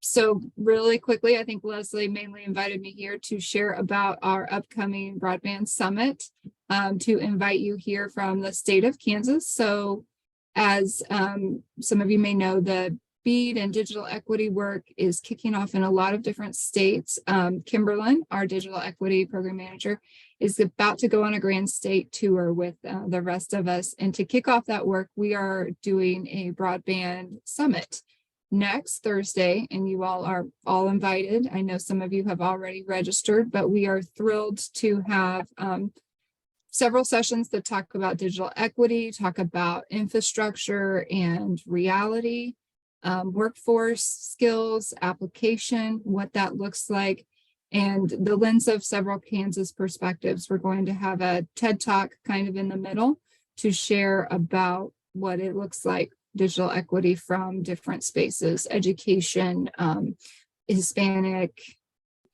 S: So really quickly, I think Leslie mainly invited me here to share about our upcoming broadband summit, to invite you here from the state of Kansas. So as some of you may know, the BEAD and digital equity work is kicking off in a lot of different states. Kimberlyn, our digital equity program manager, is about to go on a grand state tour with the rest of us. And to kick off that work, we are doing a broadband summit. next Thursday, and you all are all invited. I know some of you have already registered, but we are thrilled to have several sessions that talk about digital equity, talk about infrastructure and reality, workforce skills, application, what that looks like, and the lens of several Kansas perspectives. We're going to have a TED Talk kind of in the middle to share about what it looks like, digital equity from different spaces, education, Hispanic,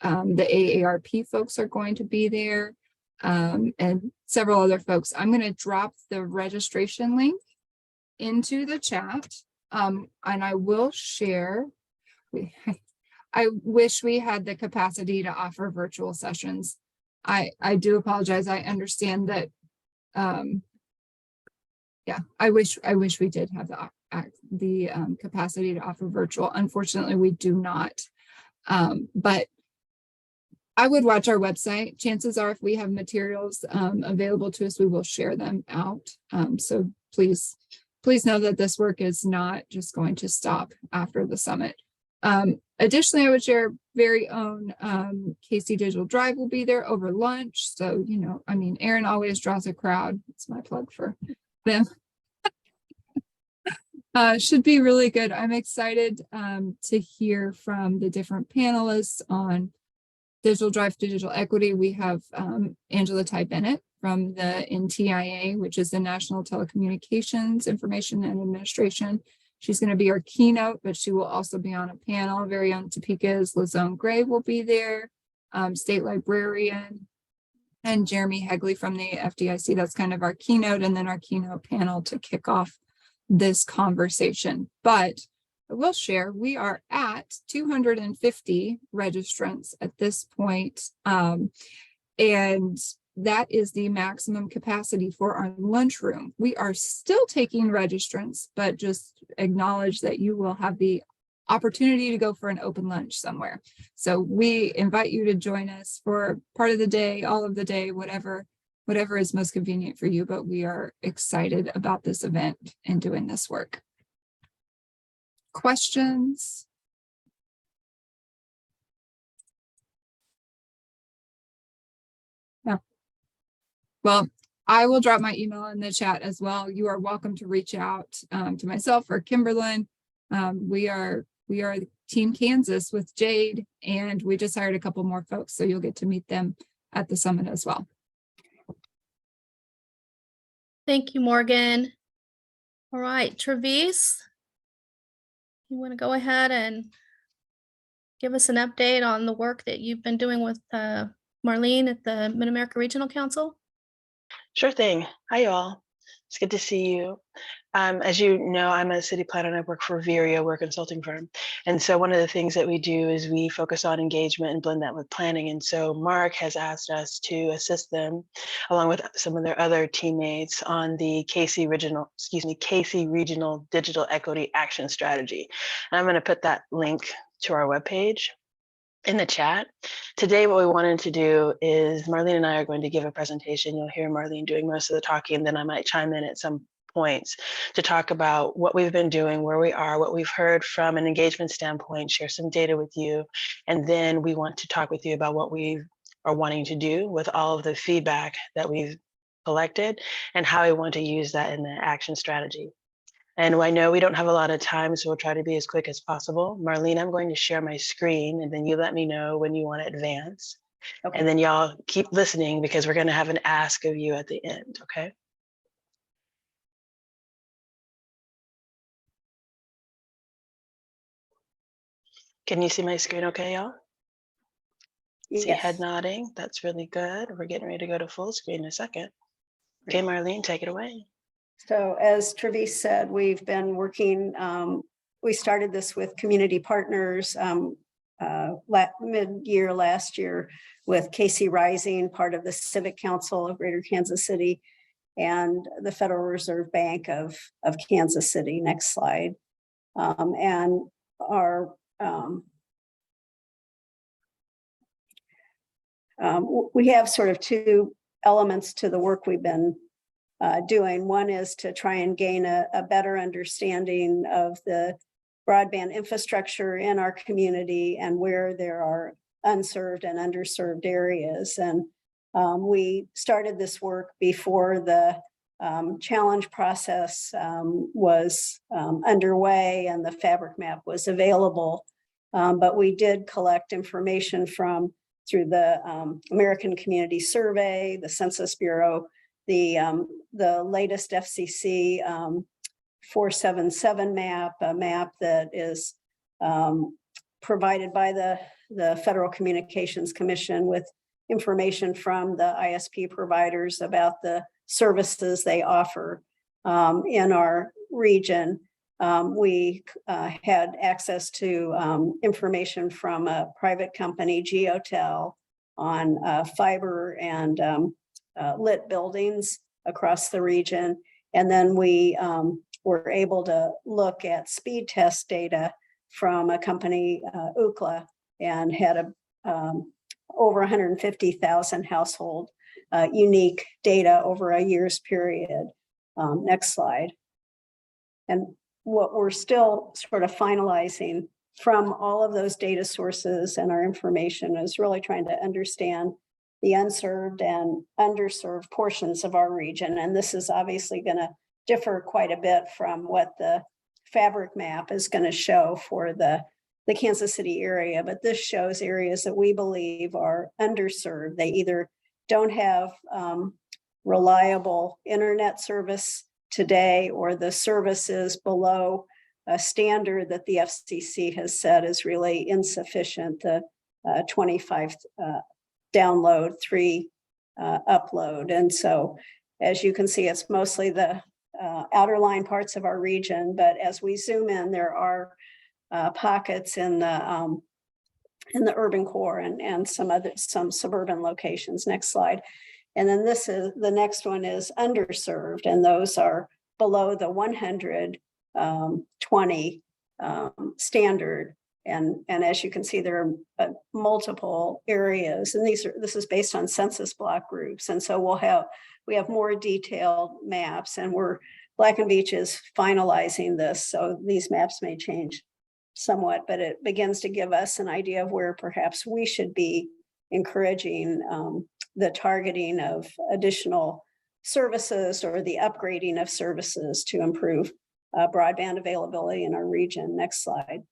S: the AARP folks are going to be there, and several other folks. I'm going to drop the registration link into the chat, and I will share. I wish we had the capacity to offer virtual sessions. I do apologize. I understand that. Yeah, I wish we did have the capacity to offer virtual. Unfortunately, we do not. But I would watch our website. Chances are, if we have materials available to us, we will share them out. So please know that this work is not just going to stop after the summit. Additionally, I would share very own KC Digital Drive will be there over lunch. So, you know, I mean, Aaron always draws a crowd. It's my plug for them. Should be really good. I'm excited to hear from the different panelists on Digital Drive to Digital Equity. We have Angela Ty Bennett from the NTIA, which is the National Telecommunications Information and Administration. She's going to be our keynote, but she will also be on a panel. Very own Topeka's Lazone Gray will be there, state librarian, and Jeremy Hegley from the FDIC. That's kind of our keynote, and then our keynote panel to kick off this conversation. But I will share, we are at 250 registrants at this point, and that is the maximum capacity for our lunchroom. We are still taking registrants, but just acknowledge that you will have the opportunity to go for an open lunch somewhere. So we invite you to join us for part of the day, all of the day, whatever is most convenient for you, but we are excited about this event and doing this work. Questions? No. Well, I will drop my email in the chat as well. You are welcome to reach out to myself or Kimberlyn. We are Team Kansas with Jade, and we just hired a couple more folks, so you'll get to meet them at the summit as well.
A: Thank you, Morgan. All right, Travis, you want to go ahead and give us an update on the work that you've been doing with Marlene at the Mid-America Regional Council?
T: Sure thing. Hi, y'all. It's good to see you. As you know, I'm a city planner and I work for Vireo, we're a consulting firm. And so one of the things that we do is we focus on engagement and blend that with planning. And so Mark has asked us to assist them, along with some of their other teammates, on the KC Regional Digital Equity Action Strategy. And I'm going to put that link to our webpage in the chat. Today, what we wanted to do is Marlene and I are going to give a presentation. You'll hear Marlene doing most of the talking, and then I might chime in at some points to talk about what we've been doing, where we are, what we've heard from an engagement standpoint, share some data with you, and then we want to talk with you about what we are wanting to do with all of the feedback that we've collected and how we want to use that in the action strategy. And I know we don't have a lot of time, so we'll try to be as quick as possible. Marlene, I'm going to share my screen, and then you let me know when you want to advance. Okay. And then y'all keep listening, because we're going to have an ask of you at the end, okay? Can you see my screen okay, y'all? Yes. See head nodding. That's really good. We're getting ready to go to full screen in a second. Okay, Marlene, take it away.
L: So as Travis said, we've been working, we started this with community partners mid-year last year with KC Rising, part of the Civic Council of Greater Kansas City, and the Federal Reserve Bank of Kansas City. Next slide. And our we have sort of two elements to the work we've been doing. One is to try and gain a better understanding of the broadband infrastructure in our community and where there are unserved and underserved areas. And we started this work before the challenge process was underway and the fabric map was available. But we did collect information through the American Community Survey, the Census Bureau, the latest FCC 477 map, a map that is provided by the Federal Communications Commission with information from the ISP providers about the services they offer in our region. We had access to information from a private company, Geotel, on fiber and lit buildings across the region. And then we were able to look at speed test data from a company, Ookla, and had over 150,000 household unique data over a year's period. Next slide. And what we're still sort of finalizing from all of those data sources and our information is really trying to understand the unserved and underserved portions of our region. And this is obviously going to differ quite a bit from what the fabric map is going to show for the Kansas City area, but this shows areas that we believe are underserved. They either don't have reliable internet service today, or the service is below a standard that the FCC has said is really insufficient, the 25 download, 3 upload. And so, as you can see, it's mostly the outer line parts of our region, but as we zoom in, there are pockets in the urban core and some suburban locations. Next slide. And then the next one is underserved, and those are below the 120 standard. And as you can see, there are multiple areas, and this is based on census block groups. And so we have more detailed maps, and Black and Veatch is finalizing this, so these maps may change somewhat, but it begins to give us an idea of where perhaps we should be encouraging the targeting of additional services or the upgrading of services to improve broadband availability in our region. Next slide.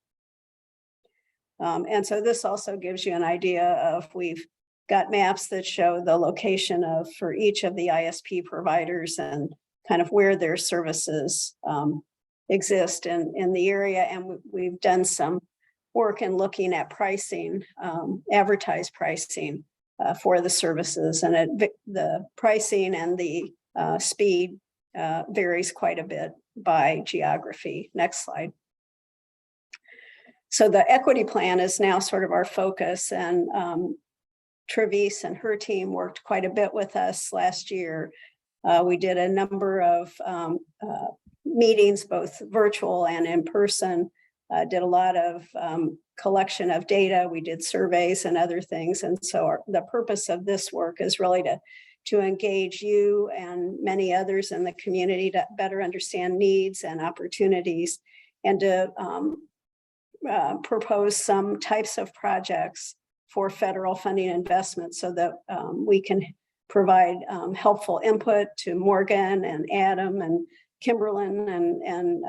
L: And so this also gives you an idea of, we've got maps that show the location for each of the ISP providers and kind of where their services exist in the area. And we've done some work in looking at pricing, advertised pricing for the services, and the pricing and the speed varies quite a bit by geography. Next slide. So the equity plan is now sort of our focus, and Travis and her team worked quite a bit with us last year. We did a number of meetings, both virtual and in person, did a lot of collection of data. We did surveys and other things. And so the purpose of this work is really to engage you and many others in the community to better understand needs and opportunities, and to propose some types of projects for federal funding investments, so that we can provide helpful input to Morgan and Adam and Kimberlin and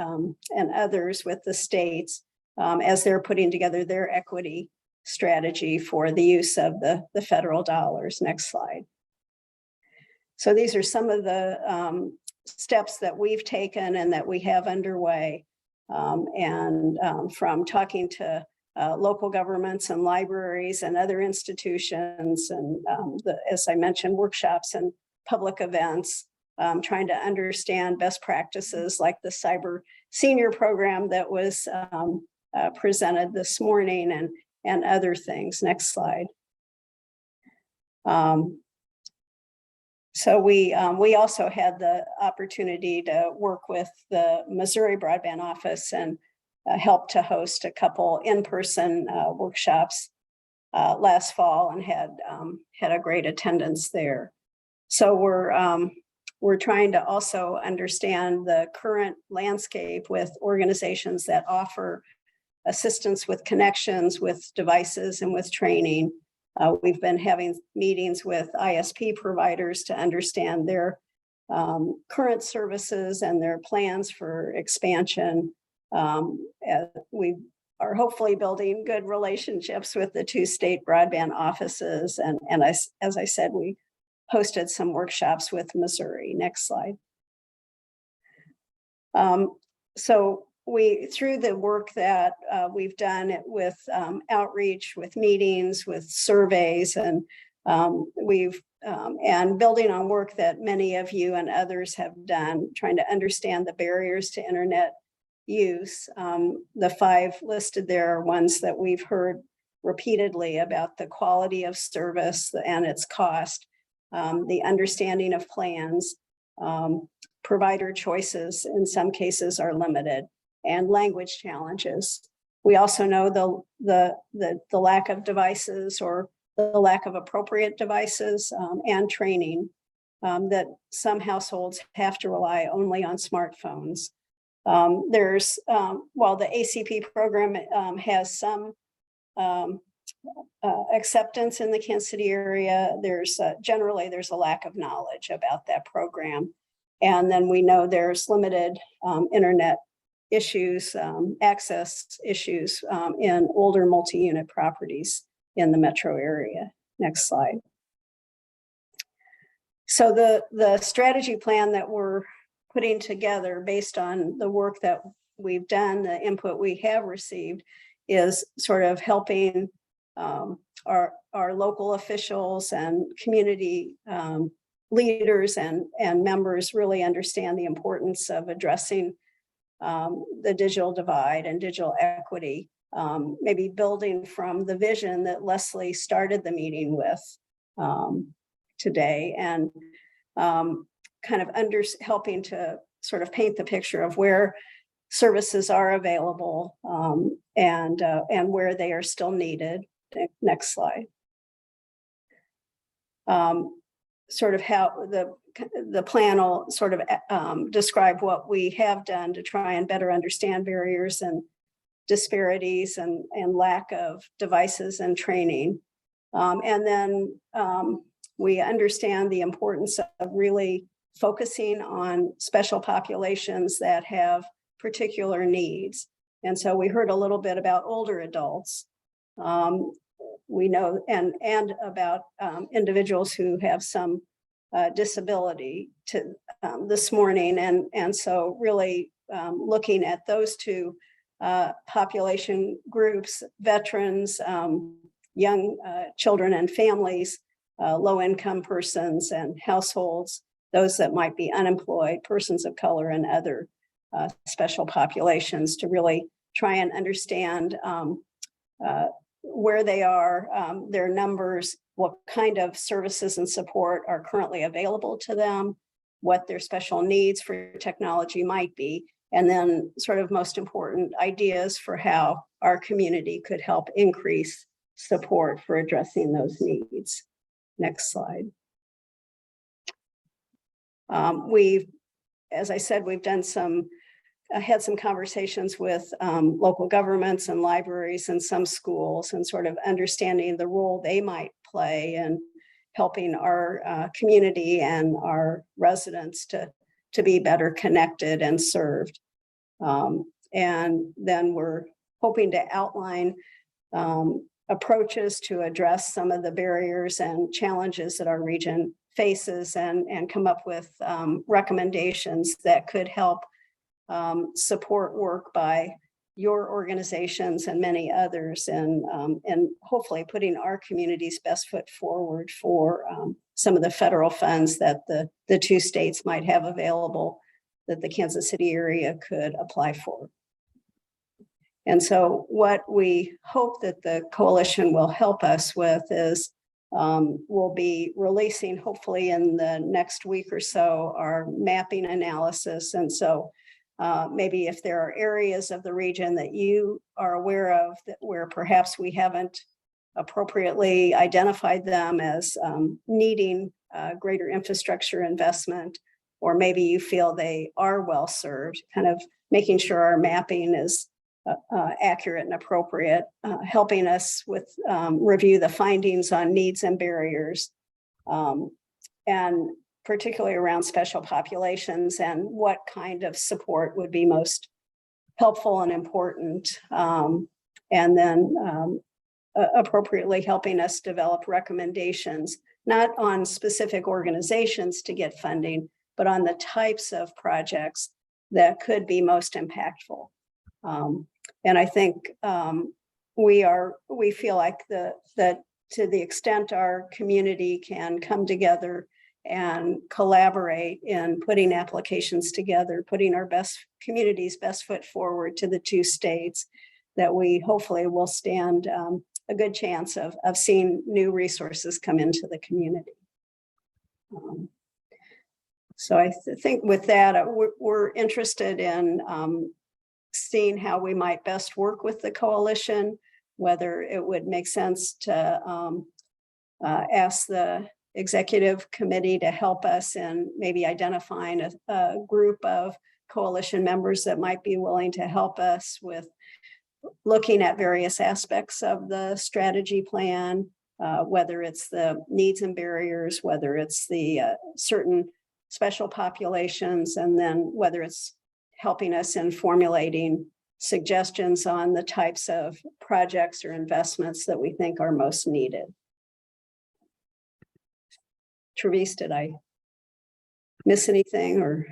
L: others with the states as they're putting together their equity strategy for the use of the federal dollars. Next slide. So these are some of the steps that we've taken and that we have underway. From talking to local governments and libraries and other institutions, and as I mentioned, workshops and public events, trying to understand best practices like the Cyber Senior Program that was presented this morning, and other things. Next slide. So we also had the opportunity to work with the Missouri Broadband Office and helped to host a couple in-person workshops last fall, and had a great attendance there. So we're trying to also understand the current landscape with organizations that offer assistance with connections, with devices, and with training. We've been having meetings with ISP providers to understand their current services and their plans for expansion. We are hopefully building good relationships with the 2 state broadband offices. And as I said, we hosted some workshops with Missouri. Next slide. So through the work that we've done with outreach, with meetings, with surveys, and and building on work that many of you and others have done, trying to understand the barriers to internet use. The 5 listed there are ones that we've heard repeatedly about: the quality of service and its cost, the understanding of plans, provider choices in some cases are limited, and language challenges. We also know the lack of devices, or the lack of appropriate devices, and training, that some households have to rely only on smartphones. While the ACP program has some acceptance in the Kansas City area, generally there's a lack of knowledge about that program. And then we know there's limited internet issues, access issues in older multi-unit properties in the metro area. Next slide. So the strategy plan that we're putting together based on the work that we've done, the input we have received, is sort of helping our local officials and community leaders and members really understand the importance of addressing the digital divide and digital equity, maybe building from the vision that Leslie started the meeting with today, and kind of helping to sort of paint the picture of where services are available, and where they are still needed. Next slide. Sort of how the plan will sort of describe what we have done to try and better understand barriers and disparities and lack of devices and training. And then we understand the importance of really focusing on special populations that have particular needs. And so we heard a little bit about older adults. We know and about individuals who have some disability this morning. And so really looking at those 2 population groups: veterans, young children and families, low-income persons and households, those that might be unemployed, persons of color, and other special populations, to really try and understand where they are, their numbers, what kind of services and support are currently available to them, what their special needs for technology might be, and then sort of most important ideas for how our community could help increase support for addressing those needs. Next slide. As I said, we've done had some conversations with local governments and libraries and some schools, and sort of understanding the role they might play in helping our community and our residents to be better connected and served. And then we're hoping to outline approaches to address some of the barriers and challenges that our region faces, and come up with recommendations that could help support work by your organizations and many others, and hopefully putting our community's best foot forward for some of the federal funds that the 2 states might have available that the Kansas City area could apply for. And so what we hope that the coalition will help us with is we'll be releasing, hopefully in the next week or so, our mapping analysis. And so maybe if there are areas of the region that you are aware of where perhaps we haven't appropriately identified them as needing greater infrastructure investment, or maybe you feel they are well served, kind of making sure our mapping is accurate and appropriate, helping us with review the findings on needs and barriers, and particularly around special populations and what kind of support would be most helpful and important, and then appropriately helping us develop recommendations, not on specific organizations to get funding, but on the types of projects that could be most impactful. And I think we feel like that to the extent our community can come together and collaborate in putting applications together, putting our community's best foot forward to the 2 states, that we hopefully will stand a good chance of seeing new resources come into the community. So I think with that, we're interested in seeing how we might best work with the coalition, whether it would make sense to ask the executive committee to help us in maybe identifying a group of coalition members that might be willing to help us with looking at various aspects of the strategy plan, whether it's the needs and barriers, whether it's the certain special populations, and then whether it's helping us in formulating suggestions on the types of projects or investments that we think are most needed. Travis, did I miss anything or?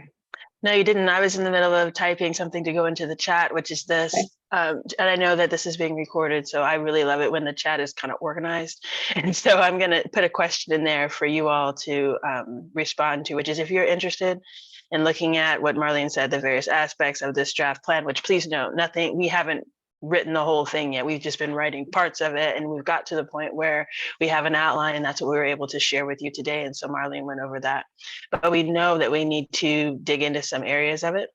T: No, you didn't. I was in the middle of typing something to go into the chat, which is this.
L: Okay.
T: And I know that this is being recorded, so I really love it when the chat is kind of organized. And so I'm going to put a question in there for you all to respond to, which is if you're interested in looking at what Marlene said, the various aspects of this draft plan, which please note, we haven't written the whole thing yet. We've just been writing parts of it, and we've got to the point where we have an outline, and that's what we were able to share with you today. And so Marlene went over that, but we know that we need to dig into some areas of it.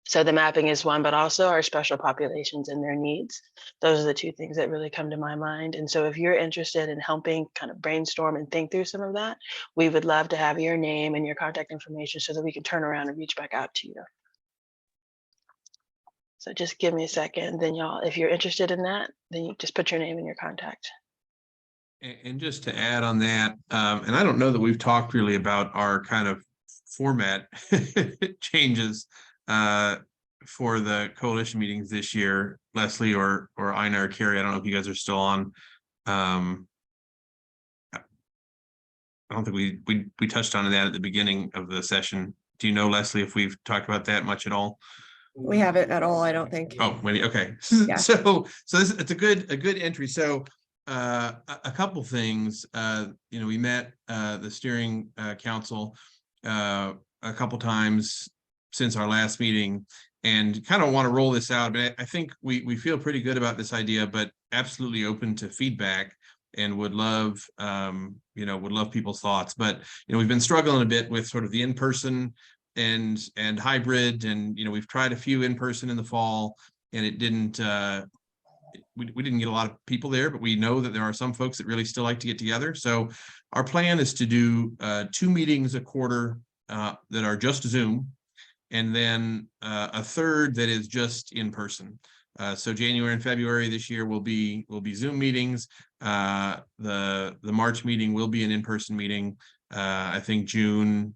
T: So the mapping is one, but also our special populations and their needs. Those are the 2 things that really come to my mind. And so if you're interested in helping kind of brainstorm and think through some of that, we would love to have your name and your contact information so that we can turn around and reach back out to you. So just give me a second, then y'all, if you're interested in that, then you just put your name and your contact.
U: And just to add on that, and I don't know that we've talked really about our kind of format changes for the coalition meetings this year, Leslie or Ina or Carrie. I don't know if you guys are still on. I don't think we touched on that at the beginning of the session. Do you know, Leslie, if we've talked about that much at all?
K: We haven't at all, I don't think.
U: Oh, maybe, okay.
K: Yeah.
U: So it's a good entry. So a couple things, we met the steering council a couple times since our last meeting, and kind of want to roll this out. But I think we feel pretty good about this idea, but absolutely open to feedback, and would love people's thoughts. But we've been struggling a bit with sort of the in-person and hybrid, and we've tried a few in-person in the fall, and it didn't we didn't get a lot of people there, but we know that there are some folks that really still like to get together. So our plan is to do 2 meetings a quarter that are just Zoom, and then a third that is just in person. So January and February this year will be Zoom meetings. The March meeting will be an in-person meeting. I think June,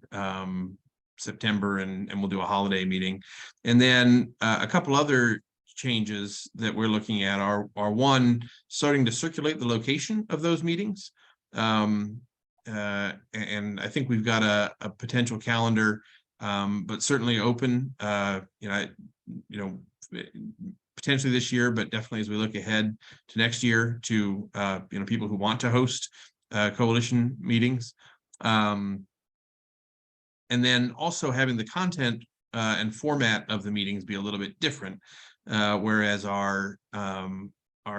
U: September, and we'll do a holiday meeting. And then a couple other changes that we're looking at are one, starting to circulate the location of those meetings. And I think we've got a potential calendar, but certainly open, potentially this year, but definitely as we look ahead to next year to, people who want to host coalition meetings. And then also having the content and format of the meetings be a little bit different, whereas our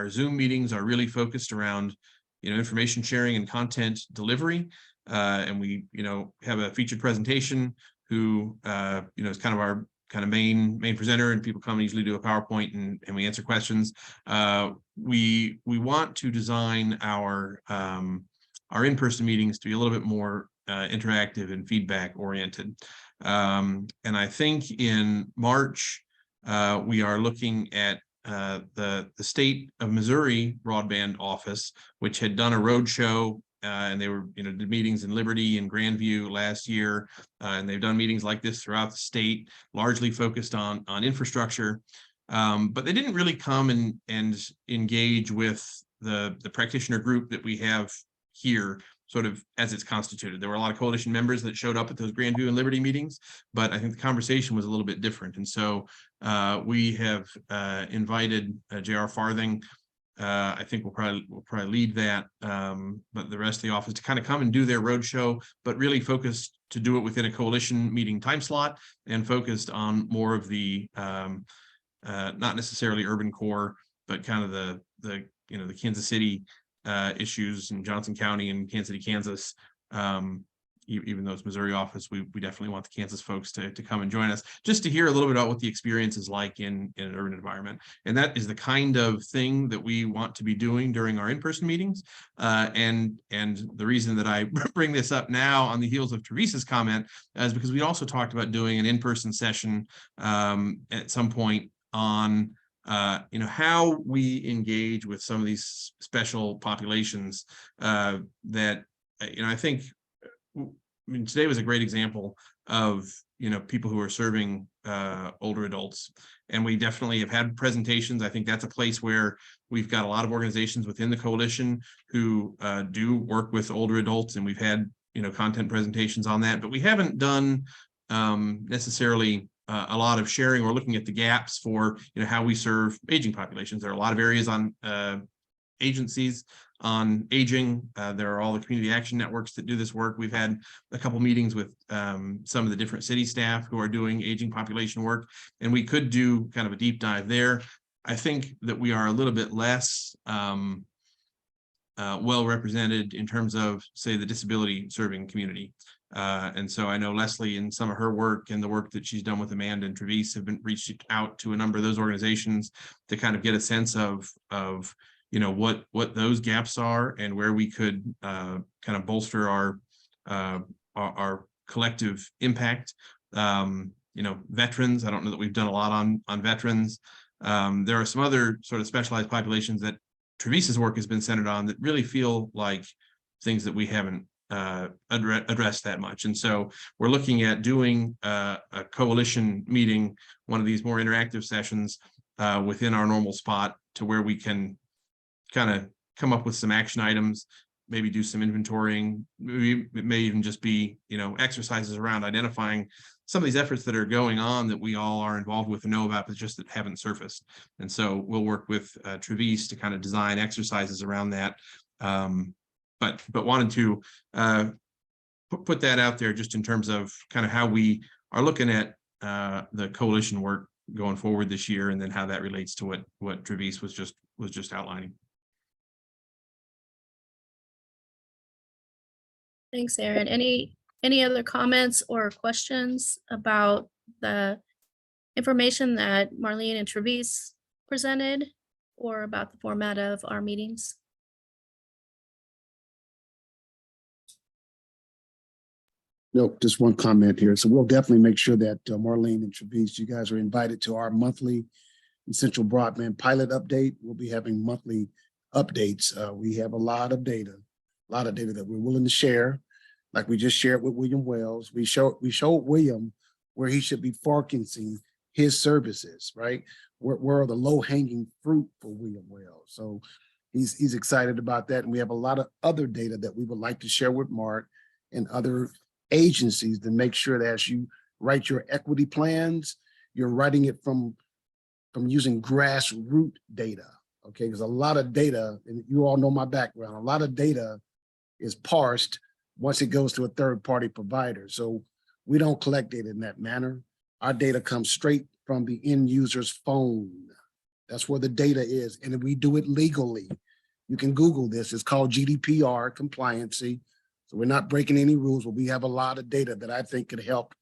U: Zoom meetings are really focused around information sharing and content delivery, and we have a featured presentation who is kind of our main presenter, and people come and usually do a PowerPoint and we answer questions. We want to design our in-person meetings to be a little bit more interactive and feedback oriented. And I think in March, we are looking at the state of Missouri broadband office, which had done a roadshow, and they were, did meetings in Liberty and Grandview last year, and they've done meetings like this throughout the state, largely focused on infrastructure. But they didn't really come and engage with the practitioner group that we have here, sort of as it's constituted. There were a lot of coalition members that showed up at those Grandview and Liberty meetings, but I think the conversation was a little bit different. And so we have invited J.R. Farthing. I think we'll probably lead that, but the rest of the office to kind of come and do their roadshow, but really focused to do it within a coalition meeting time slot and focused on more of the not necessarily urban core, but kind of the Kansas City issues in Johnson County and Kansas City, Kansas. Even though it's Missouri office, we definitely want the Kansas folks to come and join us, just to hear a little bit about what the experience is like in an urban environment. And that is the kind of thing that we want to be doing during our in-person meetings. And the reason that I bring this up now on the heels of Teresa's comment is because we also talked about doing an in-person session at some point on how we engage with some of these special populations that I think today was a great example of people who are serving older adults, and we definitely have had presentations. I think that's a place where we've got a lot of organizations within the coalition who do work with older adults, and we've had content presentations on that, but we haven't done necessarily a lot of sharing or looking at the gaps for how we serve aging populations. There are a lot of areas on agencies on aging. There are all the community action networks that do this work. We've had a couple meetings with some of the different city staff who are doing aging population work, and we could do kind of a deep dive there. I think that we are a little bit less well represented in terms of, say, the disability serving community. And so I know Leslie and some of her work and the work that she's done with Amanda and Travis have been reached out to a number of those organizations to kind of get a sense of what those gaps are and where we could kind of bolster our collective impact. Veterans, I don't know that we've done a lot on veterans. There are some other sort of specialized populations that Travis's work has been centered on that really feel like things that we haven't addressed that much. And so we're looking at doing a coalition meeting, one of these more interactive sessions within our normal spot, to where we can kind of come up with some action items, maybe do some inventorying. Maybe it may even just be, exercises around identifying some of these efforts that are going on that we all are involved with and know about, but just that haven't surfaced. And so we'll work with Travis to kind of design exercises around that. But wanted to put that out there just in terms of kind of how we are looking at the coalition work going forward this year, and then how that relates to what Travis was just outlining.
A: Thanks, Aaron. Any other comments or questions about the information that Marlene and Travis presented, or about the format of our meetings?
G: No, just one comment here. So we'll definitely make sure that Marlene and Travis, you guys are invited to our monthly Essential Broadband pilot update. We'll be having monthly updates. We have a lot of data that we're willing to share. Like we just shared with William Wells. We showed William where he should be focusing his services, right? Where are the low-hanging fruit for William Wells? So he's excited about that. And we have a lot of other data that we would like to share with Mark and other agencies to make sure that as you write your equity plans, you're writing it from using grassroots data, okay? Because a lot of data, and you all know my background, a lot of data is parsed once it goes to a third-party provider. So we don't collect data in that manner. Our data comes straight from the end user's phone. That's where the data is, and we do it legally. You can Google this. It's called GDPR compliancy. So we're not breaking any rules, but we have a lot of data that I think could help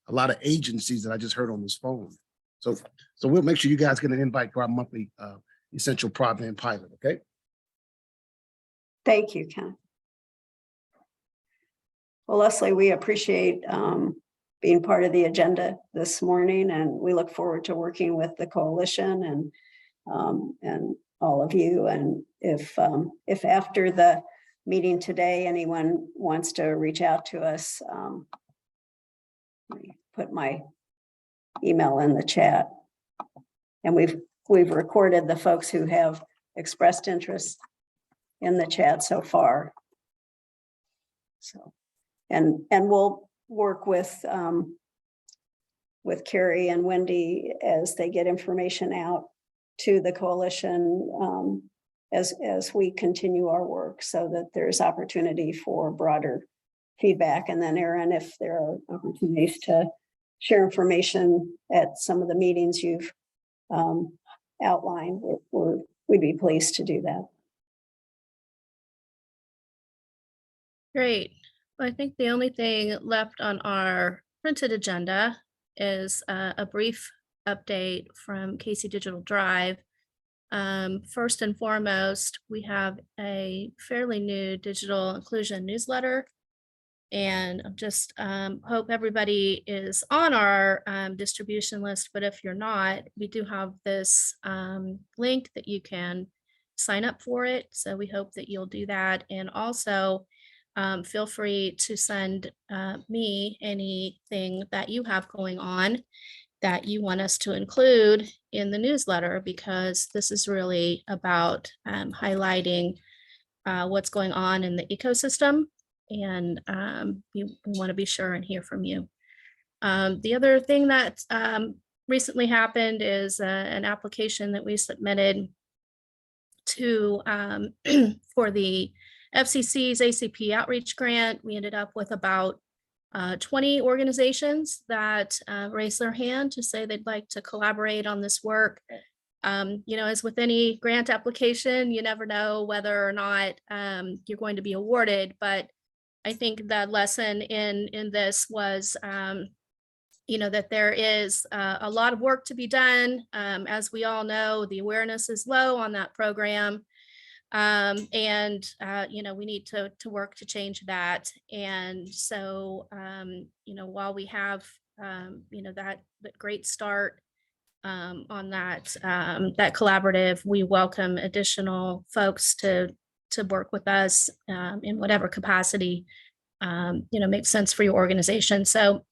G: a lot of agencies that I just heard on this phone. So we'll make sure you guys get an invite to our monthly Essential Broadband pilot, okay?
L: Thank you, Ken. Well, Leslie, we appreciate being part of the agenda this morning, and we look forward to working with the coalition and and all of you. And if after the meeting today, anyone wants to reach out to us, let me put my email in the chat. And we've recorded the folks who have expressed interest in the chat so far. So, and we'll work with Carrie and Wendy as they get information out to the coalition as we continue our work, so that there's opportunity for broader feedback. And then Aaron, if there are opportunities to share information at some of the meetings you've outlined, we'd be pleased to do that.
A: Great. Well, I think the only thing left on our printed agenda is a brief update from Casey Digital Drive. First and foremost, we have a fairly new digital inclusion newsletter, and just hope everybody is on our distribution list. But if you're not, we do have this link that you can sign up for it. So we hope that you'll do that. And also feel free to send me anything that you have going on that you want us to include in the newsletter, because this is really about highlighting what's going on in the ecosystem, and we want to be sure and hear from you. The other thing that recently happened is an application that we submitted to for the FCC's ACP outreach grant. We ended up with about 20 organizations that raised their hand to say they'd like to collaborate on this work. You know, as with any grant application, you never know whether or not you're going to be awarded. But I think the lesson in this was, you know, that there is a lot of work to be done. As we all know, the awareness is low on that program. You know, we need to work to change that. And so, you know, while we have, you know, that great start on that collaborative, we welcome additional folks to work with us in whatever capacity, you know, makes sense for your organization. So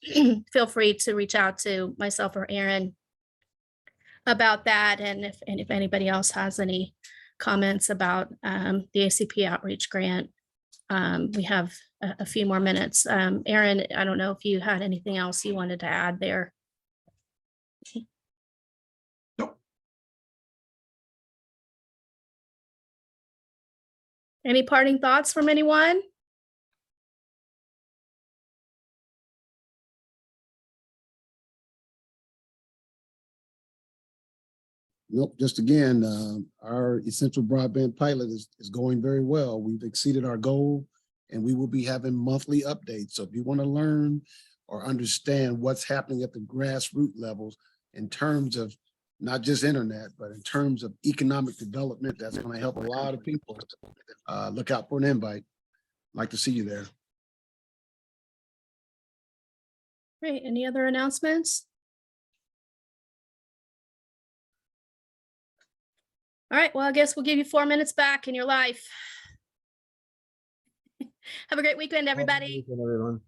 A: feel free to reach out to myself or Aaron about that. And if anybody else has any comments about the ACP outreach grant, we have a few more minutes. Aaron, I don't know if you had anything else you wanted to add there.
U: Nope.
A: Any parting thoughts from anyone?
G: Nope, just again, our essential broadband pilot is going very well. We've exceeded our goal, and we will be having monthly updates. So if you want to learn or understand what's happening at the grassroots levels in terms of not just internet, but in terms of economic development, that's going to help a lot of people. Look out for an invite. I'd like to see you there.
A: Great. Any other announcements? All right, well, I guess we'll give you 4 minutes back in your life. Have a great weekend, everybody.
D: Everyone.